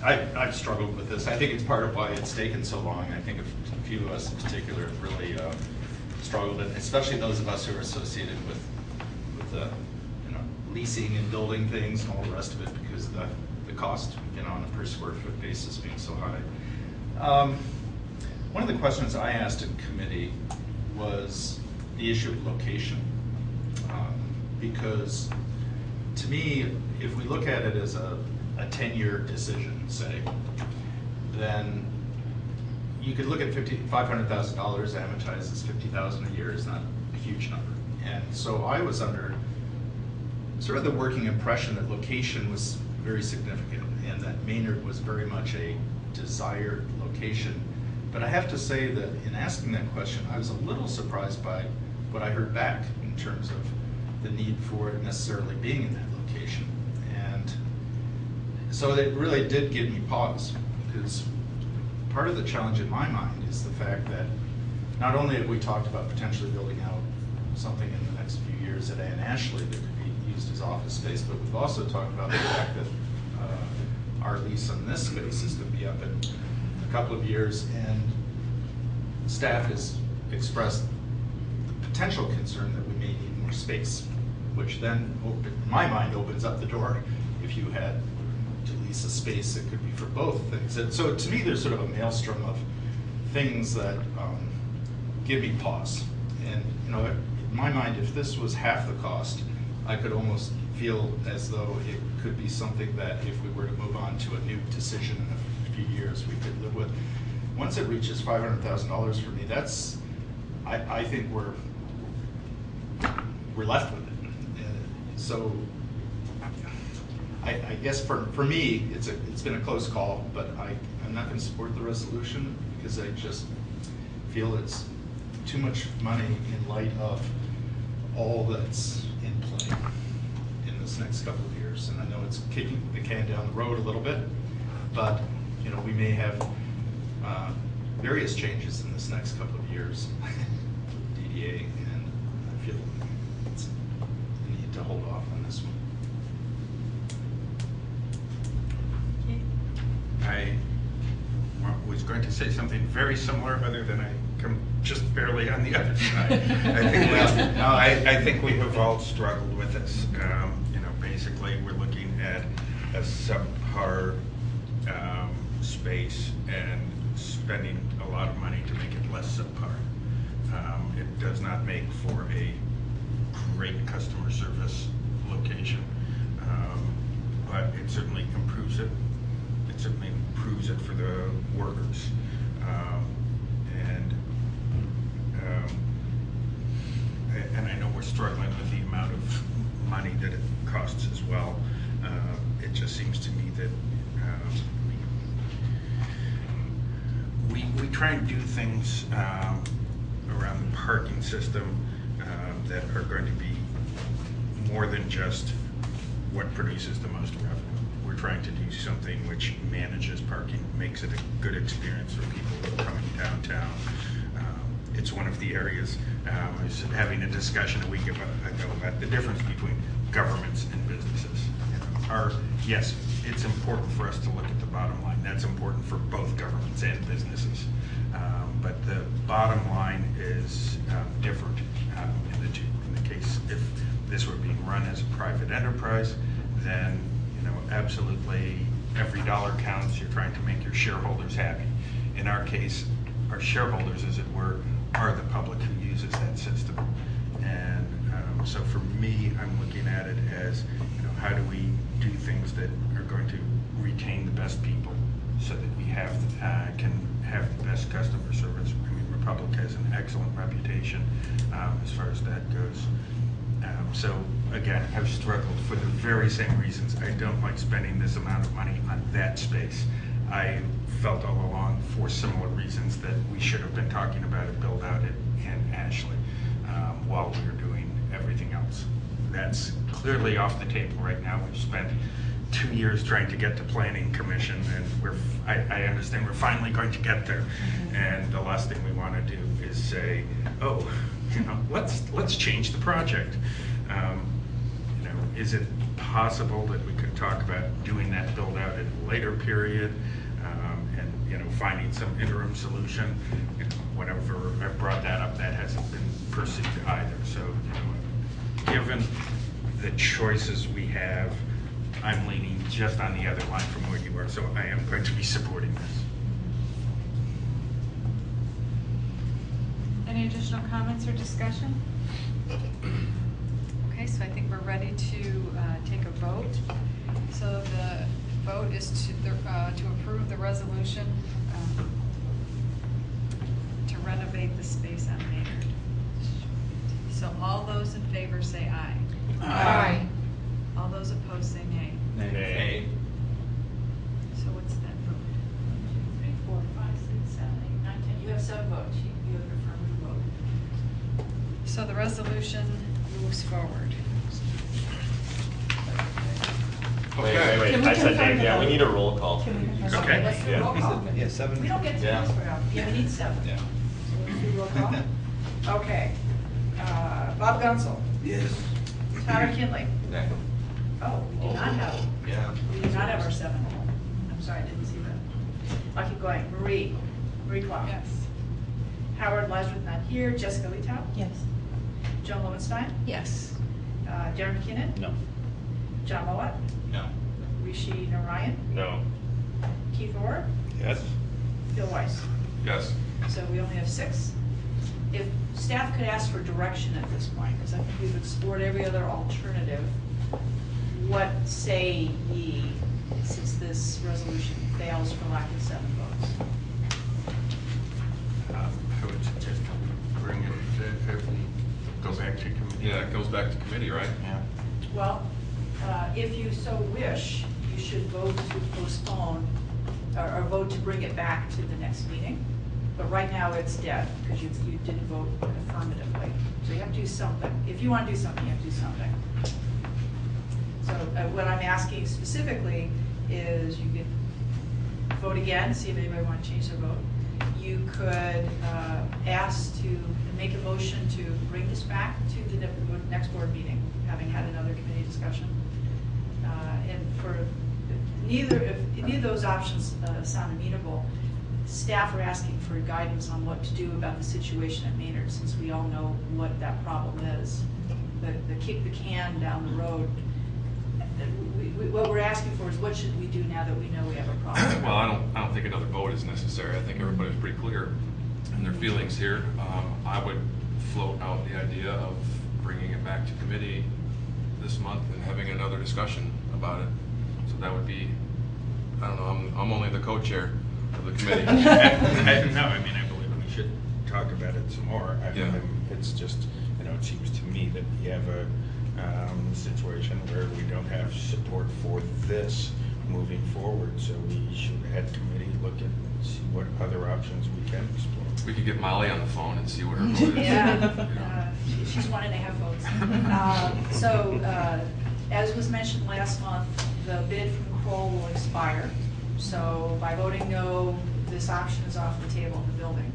I've struggled with this. I think it's part of why it's taken so long. I think a few of us in particular have really struggled, and especially those of us who are associated with leasing and building things and all the rest of it, because of the cost, on a per square foot basis being so high. One of the questions I asked in committee was the issue of location, because to me, if we look at it as a 10-year decision, say, then you could look at $500,000 amortizes $50,000 a year is not a huge number. And so I was under sort of the working impression that location was very significant and that Maynard was very much a desired location. But I have to say that in asking that question, I was a little surprised by what I heard back in terms of the need for it necessarily being in that location. And so it really did give me pause, because part of the challenge in my mind is the fact that not only have we talked about potentially building out something in the next few years at Ann Ashley that could be used as office space, but we've also talked about the fact that our lease on this space is going to be up in a couple of years, and staff has expressed the potential concern that we may need more space, which then, in my mind, opens up the door if you had to lease a space that could be for both things. And so to me, there's sort of a maelstrom of things that give me pause. And in my mind, if this was half the cost, I could almost feel as though it could be something that if we were to move on to a new decision in a few years, we could live with. Once it reaches $500,000 for me, I think we're left with it. So I guess for me, it's been a close call, but I'm not going to support the resolution because I just feel it's too much money in light of all that's in play in this next couple of years. And I know it's kicking the can down the road a little bit, but we may have various changes in this next couple of years with DDA, and I feel it's a need to hold off on this one. I was going to say something very similar, other than I come just barely on the other side. I think we have all struggled with this. Basically, we're looking at a subpar space and spending a lot of money to make it less subpar. It does not make for a great customer service location, but it certainly improves it. It certainly improves it for the workers. And I know we're struggling with the amount of money that it costs as well. It just seems to me that we try and do things around the parking system that are going to be more than just what produces the most revenue. We're trying to do something which manages parking, makes it a good experience for people who are coming downtown. It's one of the areas, I was having a discussion a week ago about the difference between governments and businesses. Yes, it's important for us to look at the bottom line. That's important for both governments and businesses. But the bottom line is different in the two. In the case, if this were being run as a private enterprise, then absolutely every dollar counts. You're trying to make your shareholders happy. In our case, our shareholders, as it were, are the public who uses that system. And so for me, I'm looking at it as, how do we do things that are going to retain the best people so that we can have the best customer service. I mean, Republic has an excellent reputation as far as that goes. So again, I've struggled for the very same reasons. I don't like spending this amount of money on that space. I felt all along, for similar reasons, that we should have been talking about a build out in Ashley while we were doing everything else. That's clearly off the table right now. We've spent 2 years trying to get to Planning Commission, and I understand we're finally going to get there. And the last thing we want to do is say, oh, let's change the project. Is it possible that we could talk about doing that build out at a later period, and finding some interim solution? Whenever I brought that up, that hasn't been pursued either. So, given the choices we have, I'm leaning just on the other line from where you are, so I am going to be supporting this. Any additional comments or discussion? Okay, so I think we're ready to take a vote. So the vote is to approve the resolution to renovate the space on Maynard. So all those in favor say aye. Aye. All those opposed say nay. Nay. So what's that vote? 1, 2, 3, 4, 5, 6, 7, 8, 9, 10. You have 7 votes. You have an affirmative vote. So the resolution moves forward. Wait. Can we I said confirm nay. the Yeah, we vote? need a roll call. Can we confirm? Okay. Let's do Yeah. roll call. Yeah, 7. We don't get to Yeah. ask for help. Yeah, we need 7. Yeah. So let's do roll call. Okay. Bob Gunsel. Yes. Tyler Kinley. Nay. Oh, we do not have, Yeah. we do not have our 7. I'm sorry, I didn't see that. I'll keep going. Marie Clark. Yes. Howard Lasworth not here. Jessica Letow. Yes. Joan Lowenstein. Yes. Darren McKinnon. No. John Mowat. No. Rishi Narayan. No. Keith Orr. Yes. Phil Weiss. Yes. So we only have 6. If staff could ask for direction at this point, because I think we've explored every other alternative, what say ye since this resolution fails for lack of 7 votes? I would suggest that we bring it, go back to committee. Yeah, it goes back to committee, right? Yeah. Well, if you so wish, you should vote to postpone, or vote to bring it back to the next meeting. But right now, it's dead, because you didn't vote affirmatively. So you have to do something. If you want to do something, you have to do something. So what I'm asking specifically is you could vote again, see if anybody wants to change their vote. You could ask to make a motion to bring this back to the next board meeting, having had another committee discussion. And for if any of those options sound amenable, staff are asking for guidance on what to do about the situation at Maynard, since we all know what that problem is. The kick the can down the road. What we're asking for is what should we do now that we know we have a problem? Well, I don't think another vote is necessary. I think everybody's pretty clear in their feelings here. I would float out the idea of bringing it back to committee this month and having another discussion about it. So that would be, I don't know, I'm only the co-chair of the committee. No, I believe we should talk about it some more. Yeah. It's just, it seems to me that we have a situation where we don't have support for this moving forward, so we should, at committee, look at, see what other options we can explore. We could get Molly on the phone and see what her vote is. Yeah, she's 1.5 votes. As was mentioned last month, the bid from Kroll will expire. So by voting no, this option is off the table in the building,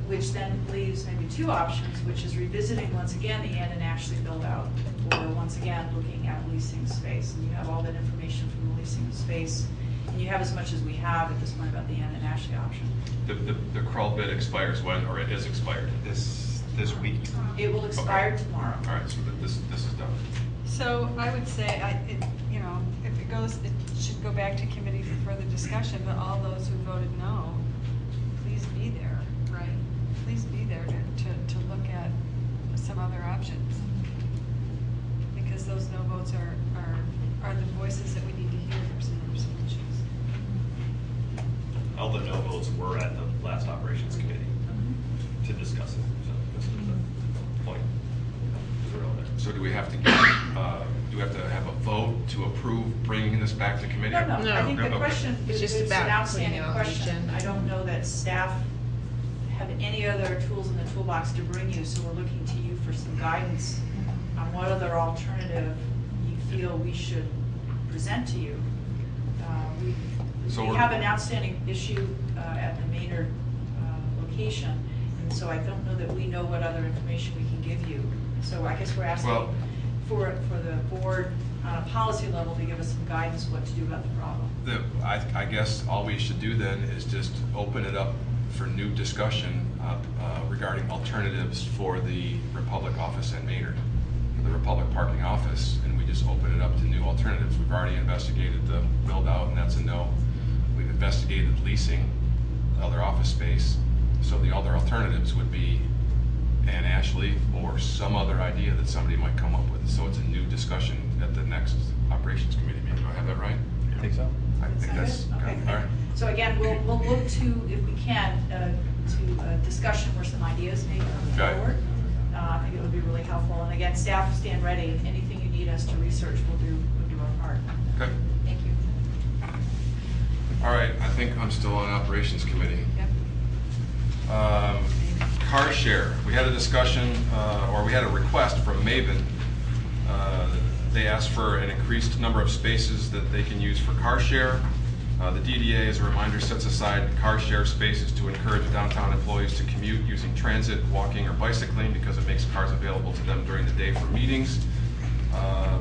which then leaves maybe two options, which is revisiting once again the Ann and Ashley build out, or once again looking at leasing space. And you have all that information from the leasing space, and you have as much as we have at this point about the Ann and Ashley option. The Kroll bid expires when, or it is expired? This week. It will expire tomorrow. All right, so this is done. So I would say, if it goes, it should go back to committee for further discussion, but all those who voted no, please be there. Right. Please be there to look at some other options. Because those no votes are the voices that we need to hear for some other solutions. All the no votes were at the last operations committee to discuss it, so this is the point. So do we have to have a vote to approve bringing this back to committee? No, I think the Okay. question It's is, just it's an about outstanding putting it on the question. agenda. I don't know that staff have any other tools in the toolbox to bring you, so we're looking to you for some guidance on what other alternative you feel we should present to you. So We we're- have an outstanding issue at the Maynard location, and so I don't know that we know what other information we can give you. So I guess we're asking Well- for the board on a policy level to give us some guidance what to do about the problem. I guess all we should do then is just open it up for new discussion regarding alternatives for the Republic office at Maynard, the Republic parking office, and we just open it up to new alternatives. We've already investigated the build out, and that's a no. We've investigated leasing other office space, so the other alternatives would be Ann Ashley or some other idea that somebody might come up with. So it's a new discussion at the next operations committee meeting. Do I have that right? I think so. I think that's Sound good? Okay. all right. So again, we'll look to, if we can, to a discussion where some ideas may come Okay. forward. I think it would be really helpful. And again, staff stand ready. Anything you need us to research, we'll do our part. Okay. Thank you. All right, I think I'm still on operations committee. Yep. Car share, we had a discussion, or we had a request from Maven. They asked for an increased number of spaces that they can use for car share. The DDA, as a reminder, sets aside car share spaces to encourage downtown employees to commute using transit, walking, or bicycling because it makes cars available to them during the day for meetings. I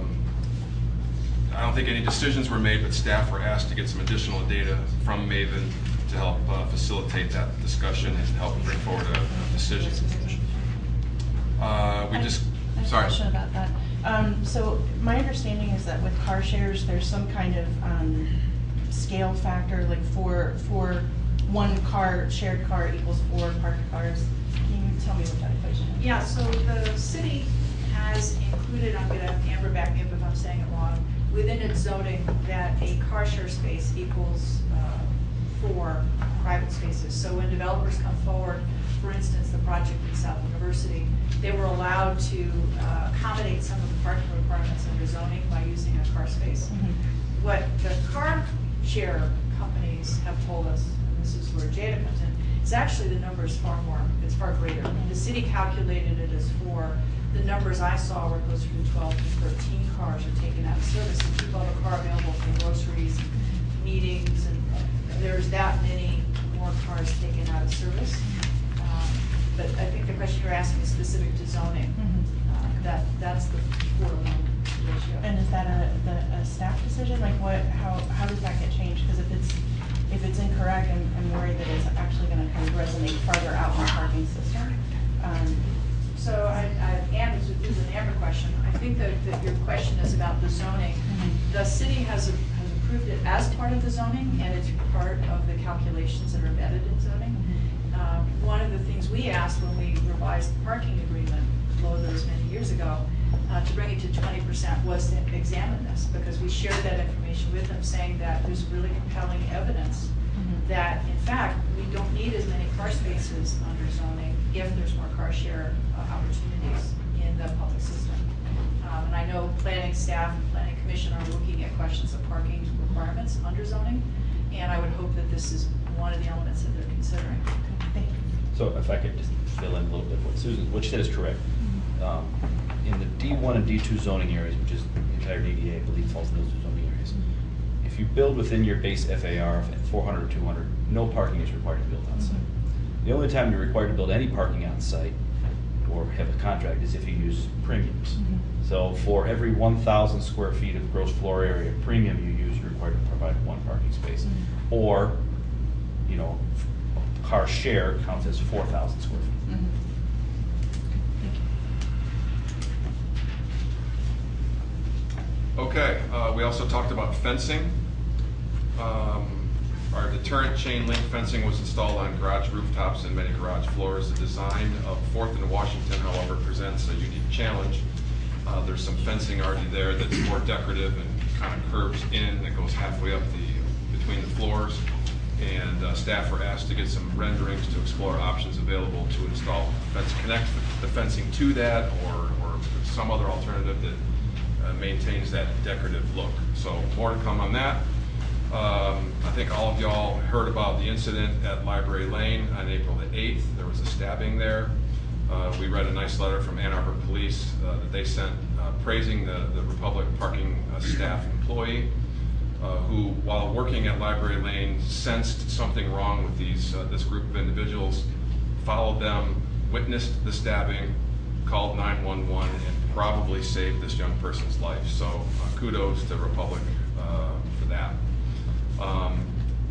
don't think any decisions were made, but staff were asked to get some additional data from Maven to help facilitate that discussion and help bring forward a decision. I have a Sorry. question about that. So my understanding is that with car shares, there's some kind of scale factor, like for one car, shared car equals 4 parked cars. Can you tell me what that equation is? Yeah, so the city has included, I'm gonna have Amber back me up if I'm saying it wrong, within its zoning that a car share space equals 4 private spaces. So when developers come forward, for instance, the project in South University, they were allowed to accommodate some of the parking requirements under zoning by using a car space. What the car share companies have told us, and this is where Jada comes in, is actually the number is far more, it's far greater. The city calculated it as 4. The numbers I saw were closer to 12 to 13 cars are taken out of service and keep all the car available for groceries, meetings, and there's that many more cars taken out of service. But I think the question you're asking is specific to zoning. That's the 4-to-1 ratio. And is that a staff decision? Like how does that get changed? Because if it's incorrect, I'm worried that it's actually gonna kind of resonate farther out in the parking system. So Ann, this is an Amber question. I think that your question is about the zoning. The city has approved it as part of the zoning, and it's part of the calculations that are embedded in zoning. One of the things we asked when we revised the parking agreement, those many years ago, to bring it to 20% was to examine this, because we shared that information with them, saying that there's really compelling evidence that, in fact, we don't need as many car spaces under zoning if there's more car share opportunities in the public system. And I know planning staff and planning commission are looking at questions of parking requirements under zoning, and I would hope that this is one of the elements that they're considering. Thank you. So if I could just fill in a little bit what Susan, what she said is correct. In the D1 and D2 zoning areas, which is the entire DDA, I believe falls in those two zoning areas, if you build within your base FAR of 400 or 200, no parking is required to build on site. The only time you're required to build any parking on site or have a contract is if you use premiums. So for every 1,000 square feet of gross floor area premium you use, you're required to provide one parking space. Or, you know, car share counts as 4,000 square feet. Okay, we also talked about fencing. Our deterrent chain link fencing was installed on garage rooftops and many garage floors. The design of 4th and Washington, however, presents a unique challenge. There's some fencing already there that's more decorative and kind of curves in, that goes halfway up between the floors. And staff were asked to get some renderings to explore options available to install connect the fencing to that, or some other alternative that maintains that decorative look. So more to come on that. I think all of y'all heard about the incident at Library Lane on April the 8th. There was a stabbing there. We read a nice letter from Ann Arbor Police that they sent praising the Republic parking staff employee who, while working at Library Lane, sensed something wrong with this group of individuals, followed them, witnessed the stabbing, called 911, and probably saved this young person's life. So kudos to Republic for that.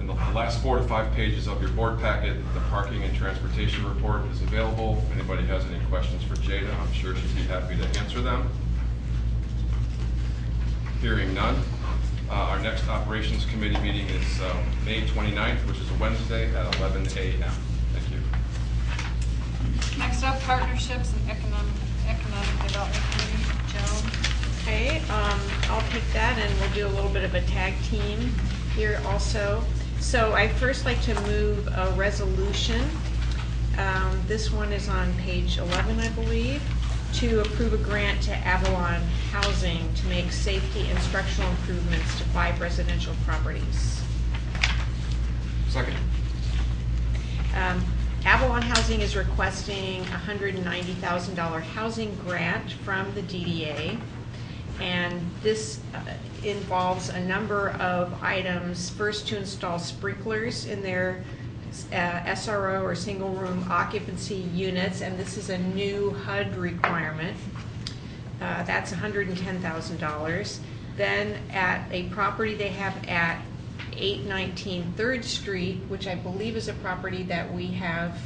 In the last 4 to 5 pages of your board packet, the parking and transportation report is available. If anybody has any questions for Jada, I'm sure she'd be happy to answer them. Hearing none. Our next operations committee meeting is May 29th, which is a Wednesday at 11 a.m. Thank you. Next up, partnerships and economic development committee. Joan. Okay, I'll take that and we'll do a little bit of a tag team here also. So I'd first like to move a resolution. This one is on page 11, I believe, to approve a grant to Avalon Housing to make safety and structural improvements to 5 residential properties. Second. Avalon Housing is requesting a $190,000 housing grant from the DDA. And this involves a number of items. First, to install sprinklers in their SRO or single room occupancy units, and this is a new HUD requirement. That's $110,000. Then at a property they have at 819 3rd Street, which I believe is a property that we have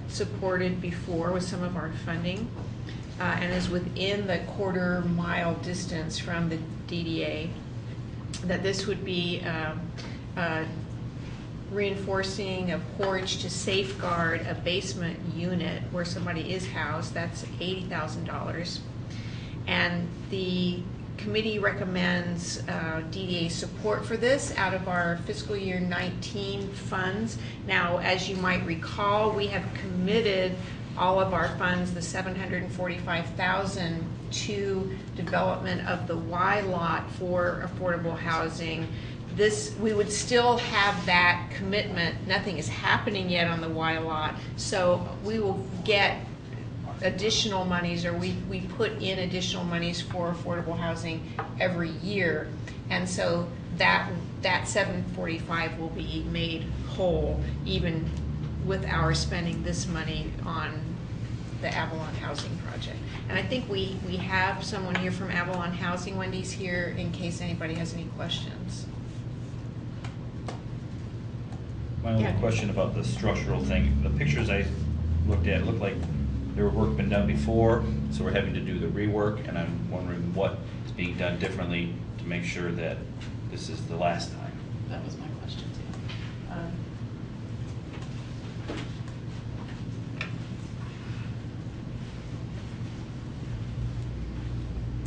supported before with some of our funding. And is within the quarter-mile distance from the DDA, that this would be reinforcing a porch to safeguard a basement unit where somebody is housed. That's $80,000. And the committee recommends DDA support for this out of our fiscal year 19 funds. Now, as you might recall, we have committed all of our funds, the $745,000, to development of the Y lot for affordable housing. This, we would still have that commitment. Nothing is happening yet on the Y lot, so we will get additional monies, or we put in additional monies for affordable housing every year, and so that 745 will be made whole even with our spending this money on the Avalon Housing project. And I think we have someone here from Avalon Housing. Wendy's here in case anybody has any questions. My only question about the structural thing, the pictures I looked at looked like there were work been done before, so we're having to do the rework, and I'm wondering what is being done differently to make sure that this is the last time. That was my question too.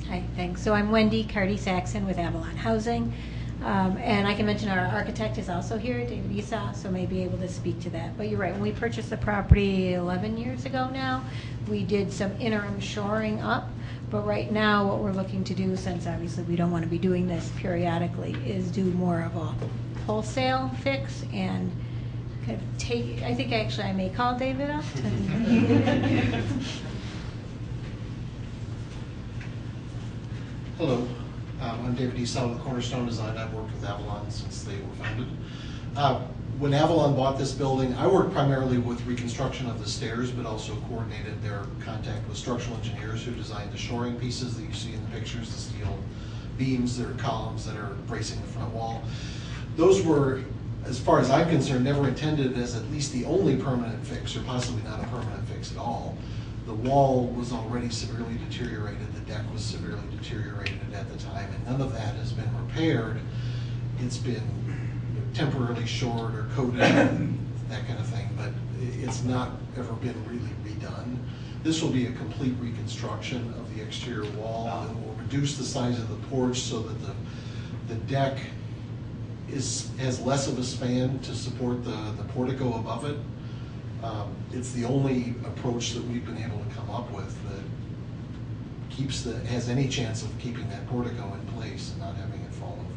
Hi, thanks. So I'm Wendy Carty-Saxon with Avalon Housing. And I can mention our architect is also here, David Esau, so may be able to speak to that. But you're right, when we purchased the property 11 years ago now, we did some interim shoring up. But right now, what we're looking to do, since obviously we don't want to be doing this periodically, is do more of a wholesale fix and kind of take, I think actually I may call David up. Hello, I'm David Esau with Cornerstone Design. I've worked with Avalon since they were founded. When Avalon bought this building, I worked primarily with reconstruction of the stairs, but also coordinated their contact with structural engineers who designed the shoring pieces that you see in the pictures, the steel beams that are columns that are bracing the front wall. Those were, as far as I'm concerned, never intended as at least the only permanent fix, or possibly not a permanent fix at all. The wall was already severely deteriorated, the deck was severely deteriorated at the time, and none of that has been repaired. It's been temporarily shored or coated, that kind of thing, but it's not ever been really redone. This will be a complete reconstruction of the exterior wall. It will reduce the size of the porch so that the deck has less of a span to support the portico above it. It's the only approach that we've been able to come up with that has any chance of keeping that portico in place and not having it fall over.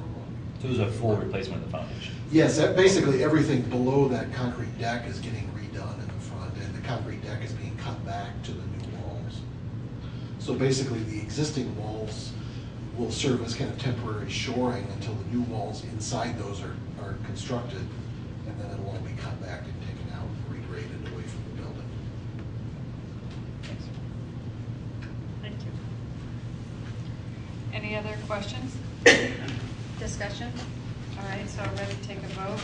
So it was a full replacement of the foundation? Yes, basically everything below that concrete deck is getting redone in the front, and the concrete deck is being cut back to the new walls. So basically the existing walls will serve as kind of temporary shoring until the new walls inside those are constructed, and then it'll all be cut back and taken out and regraded away from the building. Thank you. Any other questions? Discussion? All right, so I'm ready to take a vote.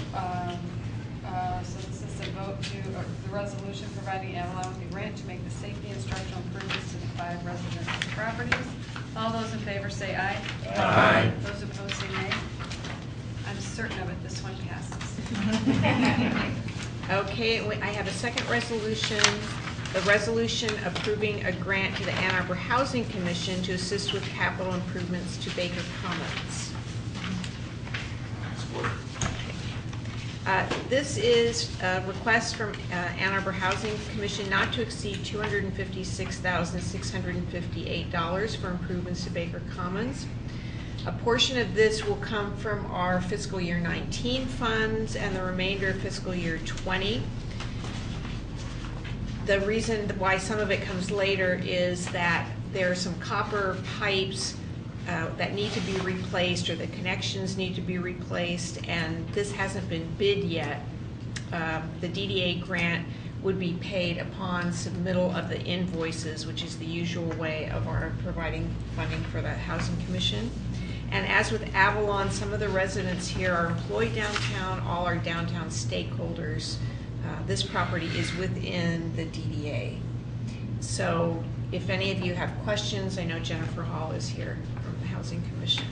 So this is a vote to, the resolution providing Avalon with the grant to make the safety and structural improvements to the 5 residential properties. All those in favor say aye. Aye. Those opposed say nay. I'm certain of it, this one passes. Okay, I have a second resolution, the resolution approving a grant to the Ann Arbor Housing Commission to assist with capital improvements to Baker Commons. This is a request from Ann Arbor Housing Commission not to exceed $256,658 for improvements to Baker Commons. A portion of this will come from our fiscal year 19 funds and the remainder of fiscal year 20. The reason why some of it comes later is that there are some copper pipes that need to be replaced, or the connections need to be replaced, and this hasn't been bid yet. The DDA grant would be paid upon submittal of the invoices, which is the usual way of our providing funding for the Housing Commission. And as with Avalon, some of the residents here are employed downtown, all our downtown stakeholders. This property is within the DDA. So if any of you have questions, I know Jennifer Hall is here from the Housing Commission.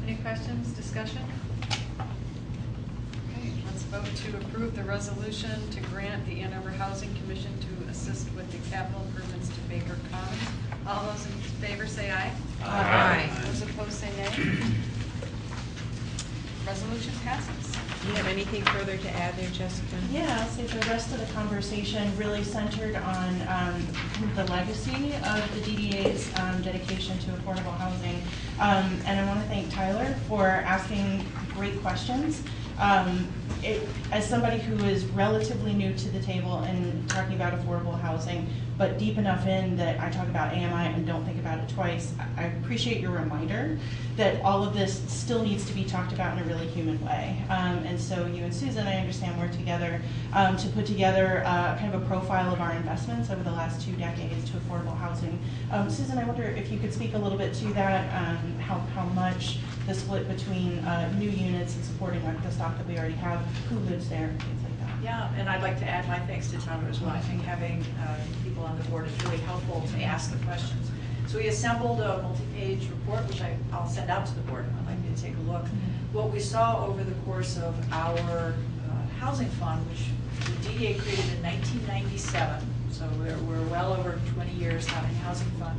Any questions, discussion? Okay, let's vote to approve the resolution to grant the Ann Arbor Housing Commission to assist with the capital improvements to Baker Commons. All those in favor say aye. Aye. Those opposed say nay. Resolution passes. Do you have anything further to add there, Jessica? Yeah, I'll say the rest of the conversation really centered on the legacy of the DDA's dedication to affordable housing. And I want to thank Tyler for asking great questions. As somebody who is relatively new to the table and talking about affordable housing, but deep enough in that I talk about AMI and don't think about it twice, I appreciate your reminder that all of this still needs to be talked about in a really human way. And so you and Susan, I understand, worked together to put together kind of a profile of our investments over the last 2 decades to affordable housing. Susan, I wonder if you could speak a little bit to that, how much the split between new units and supporting like the stock that we already have, who lives there, things like that. Yeah, and I'd like to add my thanks to Tyler as well. I think having people on the board is really helpful to ask the questions. So we assembled a multi-page report, which I'll send out to the board. I'd like you to take a look. What we saw over the course of our housing fund, which the DDA created in 1997, so we're well over 20 years having a housing fund.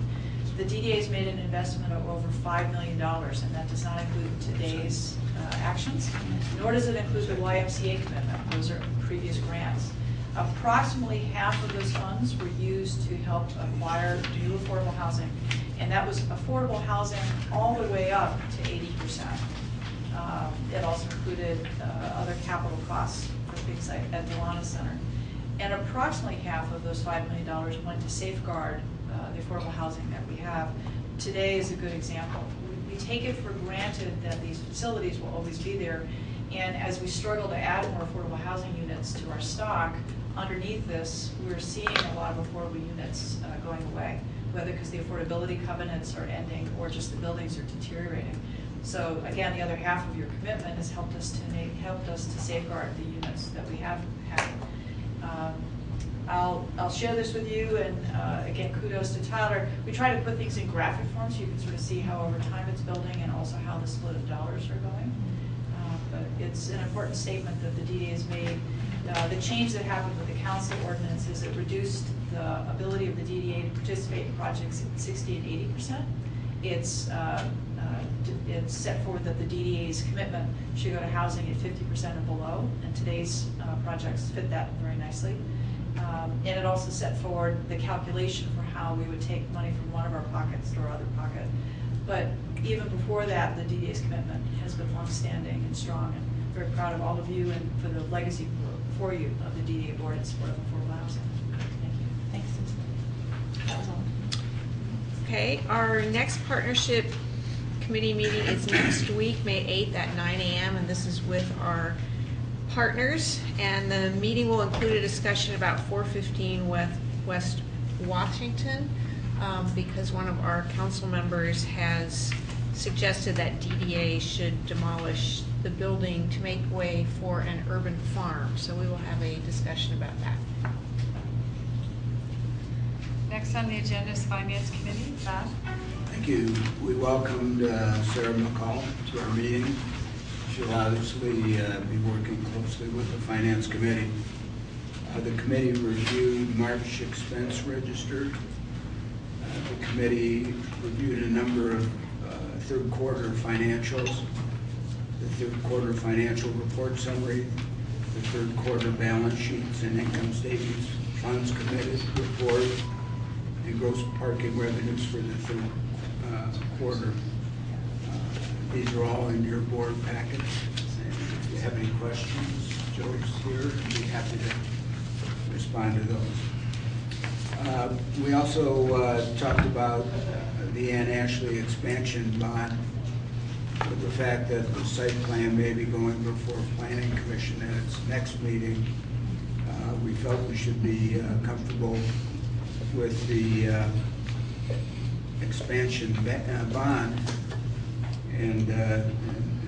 The DDA's made an investment of over $5 million, and that does not include today's actions, nor does it include the YMCA commitment. Those are previous grants. Approximately half of those funds were used to help acquire new affordable housing, and that was affordable housing all the way up to 80%. It also included other capital costs for things like at the Delana Center. And approximately half of those $5 million went to safeguard the affordable housing that we have. Today is a good example. We take it for granted that these facilities will always be there, and as we struggle to add more affordable housing units to our stock, underneath this, we're seeing a lot of affordable units going away, whether because the affordability covenants are ending or just the buildings are deteriorating. So again, the other half of your commitment has helped us to safeguard the units that we have had. I'll share this with you, and again, kudos to Tyler. We try to put things in graphic form so you can sort of see how over time it's building and also how the split of dollars are going. But it's an important statement that the DDA has made. The change that happened with the council ordinance is it reduced the ability of the DDA to participate in projects at 60 and 80%. It's set forward that the DDA's commitment should go to housing at 50% and below, and today's projects fit that very nicely. And it also set forward the calculation for how we would take money from one of our pockets to our other pocket. But even before that, the DDA's commitment has been longstanding and strong, and very proud of all of you and for the legacy for you of the DDA board in support of affordable housing. Thank you. Thanks, Susan. That was all. Okay, our next partnership committee meeting is next week, May 8th at 9 a.m., and this is with our partners. And the meeting will include a discussion about 415 West Washington, because one of our council members has suggested that DDA should demolish the building to make way for an urban farm. So we will have a discussion about that. Next on the agenda is Finance Committee. Bob? Thank you. We welcomed Sarah McCall to our meeting. She'll obviously be working closely with the Finance Committee. The committee reviewed March expense register. The committee reviewed a number of third quarter financials, the third quarter financial report summary, the third quarter balance sheets and income statements, funds committed report, and gross parking revenues for the third quarter. These are all in your board packets. And if you have any questions, Joe's here. I'd be happy to respond to those. We also talked about the Ann Ashley expansion bond, with the fact that the site plan may be going before Planning Commission at its next meeting. We felt we should be comfortable with the expansion bond, and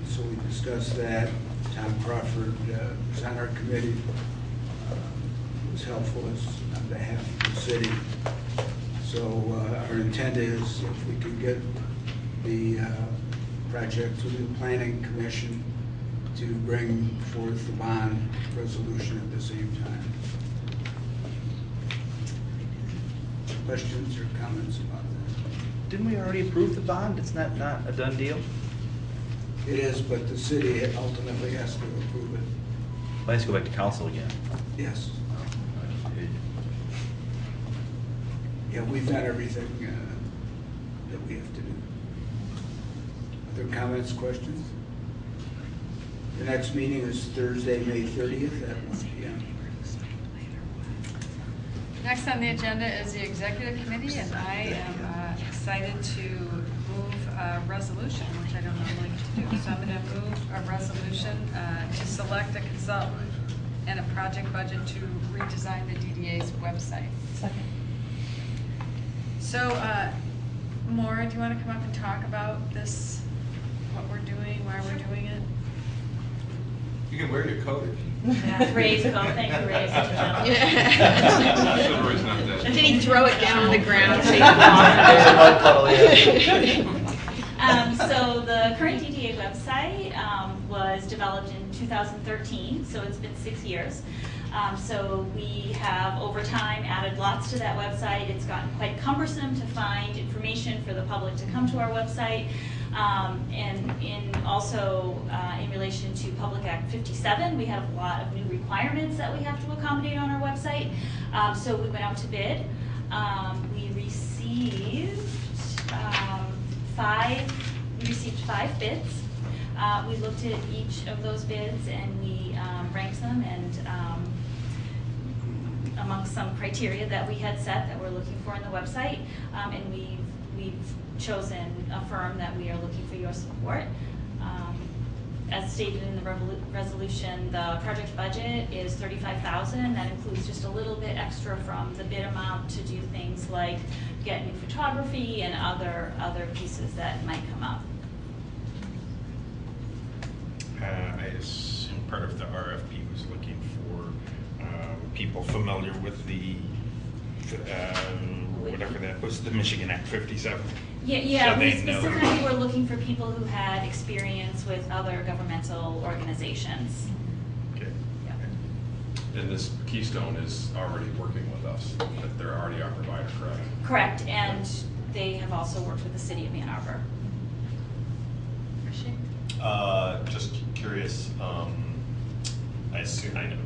so we discussed that. Tom Crawford was on our committee, was helpful on behalf of the city. So our intent is, if we can get the project to the Planning Commission, to bring forth the bond resolution at the same time. Questions or comments about that? Didn't we already approve the bond? It's not a done deal? It is, but the city ultimately has to approve it. Well, let's go back to council again. Yes. Yeah, we've done everything that we have to do. Other comments, questions? The next meeting is Thursday, May 30th at 1 p.m. Next on the agenda is the Executive Committee, and I am excited to move a resolution, which I don't normally do. So I'm going to move a resolution to select a consultant and a project budget to redesign the DDA's website. Second. So, Maura, do you want to come up and talk about this, what we're doing, why we're doing it? You can wear your coat if you... Yeah, Ray's coat. Thank you, Ray. Such a gentleman. Yeah. Chivalry's not dead. Did he throw it down on the ground so you could walk? So the current DDA website was developed in 2013, so it's been 6 years. So we have, over time, added lots to that website. It's gotten quite cumbersome to find information for the public to come to our website. And also in relation to Public Act 57, we have a lot of new requirements that we have to accommodate on our website. So we went out to bid. We received 5 bids. We looked at each of those bids and we ranked them, and amongst some criteria that we had set that we're looking for in the website, and we've chosen a firm that we are looking for your support. As stated in the resolution, the project budget is $35,000. That includes just a little bit extra from the bid amount to do things like get new photography and other pieces that might come up. I assume part of the RFP was looking for people familiar with the whatever that was, the Michigan Act 57. Yeah, So we they know. specifically were looking for people who had experience with other governmental organizations. Okay. And this Keystone is already working with us, that they're already our provider, correct? Correct, and they have also worked with the city of Ann Arbor. Just curious, I'm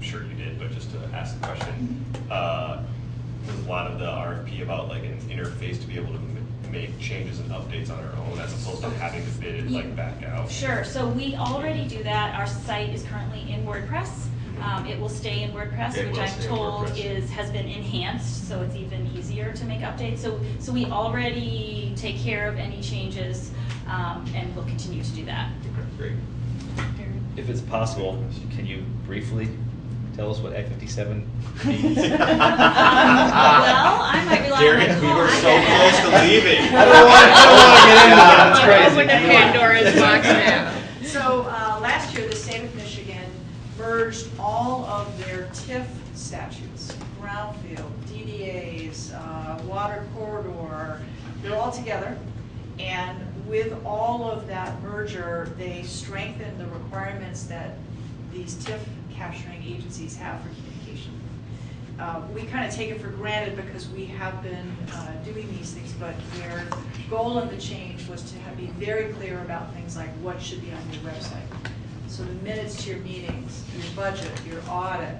sure you did, but just to ask the question, was a lot of the RFP about like an interface to be able to make changes and updates on our own as opposed to having to bid it like back out? Sure, so we already do that. Our site is currently in WordPress. It will stay in WordPress, which I'm told has been enhanced, so it's even easier to make updates. So we already take care of any changes, and we'll continue to do that. Okay, great. If it's possible, can you briefly tell us what Act 57 means? Well, I might rely on my We were phone. so close to leaving. I don't want to get into that. It's crazy. Open the Pandora's box now. So last year, the state of Michigan merged all of their TIF statutes, brownfield, DDAs, water corridor, they're all together. And with all of that merger, they strengthened the requirements that these TIF capturing agencies have for communication. We kind of take it for granted because we have been doing these things, but their goal of the change was to be very clear about things like what should be on your website. So the minutes to your meetings, your budget, your audit,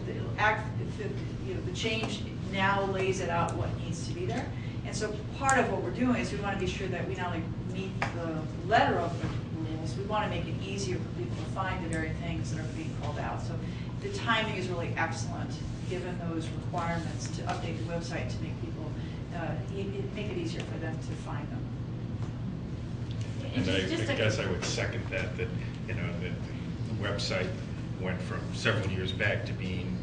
the change now lays it out what needs to be there. And so part of what we're doing is we want to be sure that we not only meet the letter of the rules, we want to make it easier for people to find the very things that are being called out. So the timing is really excellent, given those requirements to update the website to make people, make it easier for them to find them. And I guess I would second that you know, that the website went from several years back to being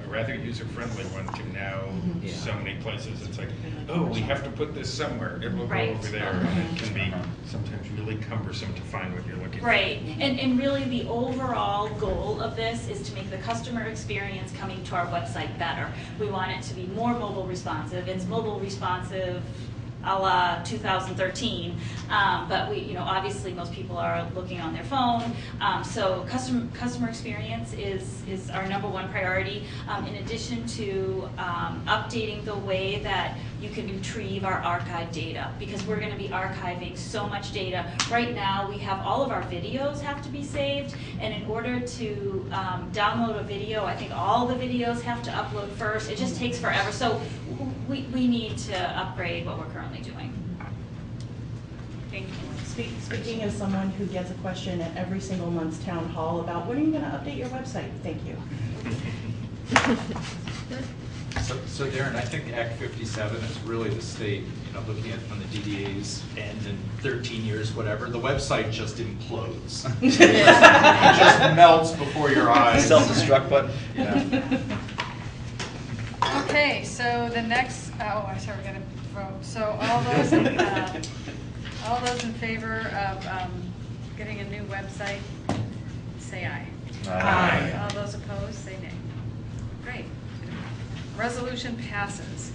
a rather user-friendly one to now so many places. It's like, oh, we have to put this somewhere. It will go over there. And it can be sometimes really cumbersome to find what you're looking for. Right, and really the overall goal of this is to make the customer experience coming to our website better. We want it to be more mobile responsive. It's mobile responsive a la 2013, but obviously most people are looking on their phone, so customer experience is our #1 priority. In addition to updating the way that you can retrieve our archive data, because we're going to be archiving so much data. Right now we have all of our videos have to be saved, and in order to download a video, I think all the videos have to upload first. It just takes forever, so we need to upgrade what we're currently doing. Thank you. Speaking as someone who gets a question at every single month's town hall about when are you going to update your website, thank you. So Darren, I think Act 57 is really the state, looking at when the DDAs end in 13 years, whatever, the website just implodes. It just melts before your eyes. Self-destruct button. Yeah. Okay, so the next, I'm sorry, we're gonna vote. So all those in favor of getting a new website, say aye. Aye. All those opposed, say nay. Great. Resolution passes.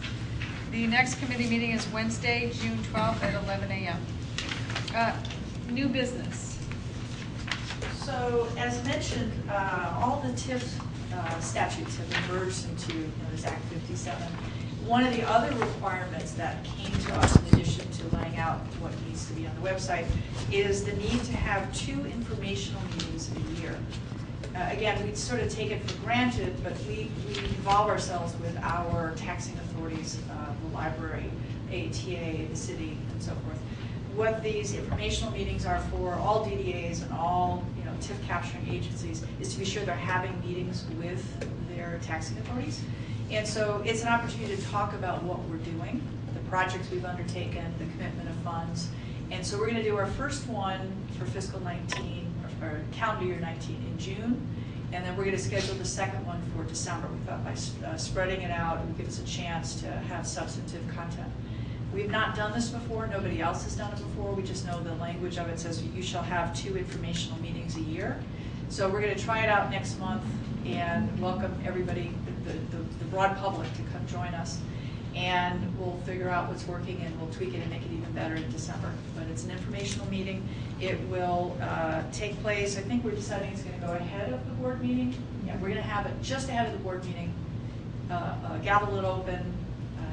The next committee meeting is Wednesday, June 12th at 11 a.m. New business. So as mentioned, all the TIF statutes have been merged into this Act 57. One of the other requirements that came to us in addition to laying out what needs to be on the website is the need to have 2 informational meetings a year. Again, we sort of take it for granted, but we involve ourselves with our taxing authorities, the library, ATA, the city, and so forth. What these informational meetings are for all DDAs and all TIF capturing agencies is to be sure they're having meetings with their taxing authorities. And so it's an opportunity to talk about what we're doing, the projects we've undertaken, the commitment of funds. And so we're going to do our first one for fiscal 19, or calendar year 19 in June. And then we're going to schedule the second one for December. We thought by spreading it out, it would give us a chance to have substantive content. We've not done this before. Nobody else has done it before. We just know the language of it says you shall have 2 informational meetings a year. So we're going to try it out next month and welcome everybody, the broad public, to come join us. And we'll figure out what's working and we'll tweak it and make it even better in December. But it's an informational meeting. It will take place, I think we're deciding it's going to go ahead of the board meeting. Yeah, we're going to have it just ahead of the board meeting, gavel it open,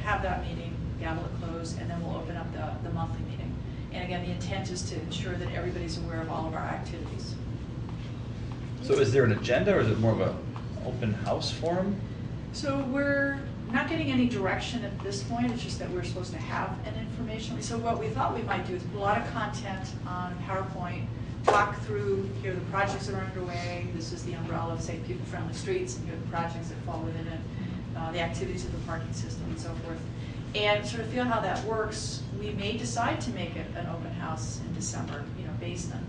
have that meeting, gavel it closed, and then we'll open up the monthly meeting. And again, the intent is to ensure that everybody's aware of all of our activities. So is there an agenda, or is it more of an open house forum? So we're not getting any direction at this point. It's just that we're supposed to have an information. So what we thought we might do is put a lot of content on PowerPoint, talk through, here are the projects that are underway. This is the umbrella of, say, people-friendly streets, and here are the projects that fall within it, the activities of the parking system, and so forth. And sort of feel how that works. We may decide to make it an open house in December, based on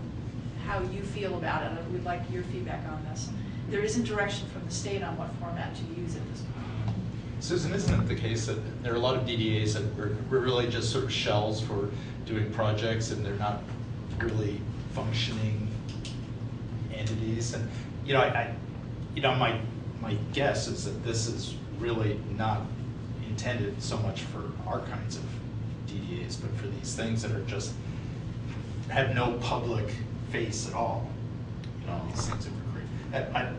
how you feel about it. We'd like your feedback on this. There isn't direction from the state on what format to use at this point. Susan, isn't it the case that there are a lot of DDAs that we're really just sort of shells for doing projects, and they're not really functioning entities? And my guess is that this is really not intended so much for our kinds of DDAs, but for these things that are just have no public face at all. These things that were created.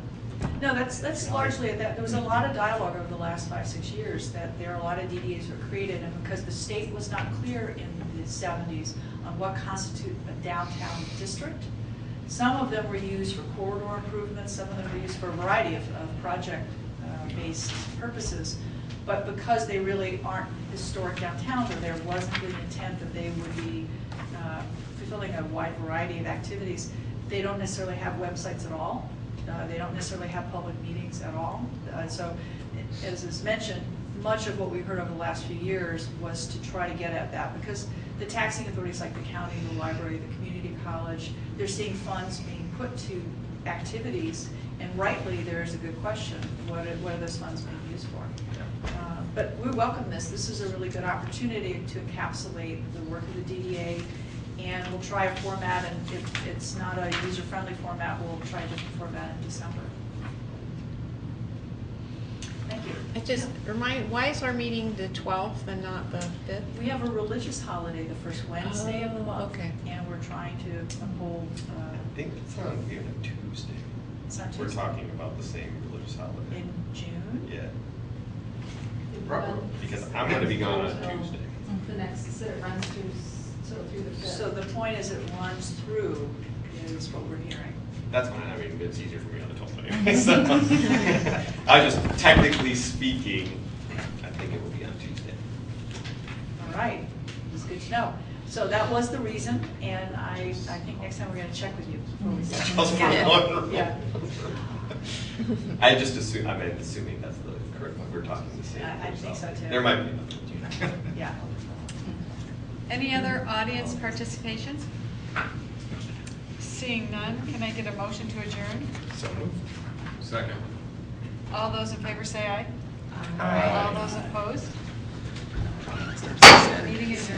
No, that's largely it. There was a lot of dialogue over the last 5-6 years that there are a lot of DDAs that were created, and because the state was not clear in the 70s on what constitutes a downtown district, some of them were used for corridor improvements, some of them were used for a variety of project-based purposes. But because they really aren't historic downtowns, or there wasn't the intent that they would be fulfilling a wide variety of activities, they don't necessarily have websites at all. They don't necessarily have public meetings at all. So, as is mentioned, much of what we heard over the last few years was to try to get at that, because the taxing authorities like the county, the library, the community college, they're seeing funds being put to activities, and rightly there is a good question, what are those funds being used for? But we welcome this. This is a really good opportunity to encapsulate the work of the DDA, and we'll try a format, and if it's not a user-friendly format, we'll try a different format in December. Thank you. Why is our meeting the 12th and not the 5th? We have a religious holiday the first Wednesday of the month, okay. And we're trying to uphold. I think it's not even a Tuesday. It's not We're Tuesday. talking about the same religious holiday. In June? Yeah. Because I'm going to be gone on Tuesday. The next, so it runs through the 5th. So the point is it runs through is what we're hearing. That's fine. I mean, it's easier for me on the 12th anyway. So I just, technically speaking, I think it will be on Tuesday. All right, it's good to know. So that was the reason, and I think next time we're going to check with you before we start. Just for one. Yeah. I just assume, I'm assuming that's the correct one. We're talking the same. I think so too. There might be another. Yeah. Any other audience participation? Seeing none, can I get a motion to adjourn? So moved. Second. All those in favor say aye. Aye. All those opposed? Meeting adjourned.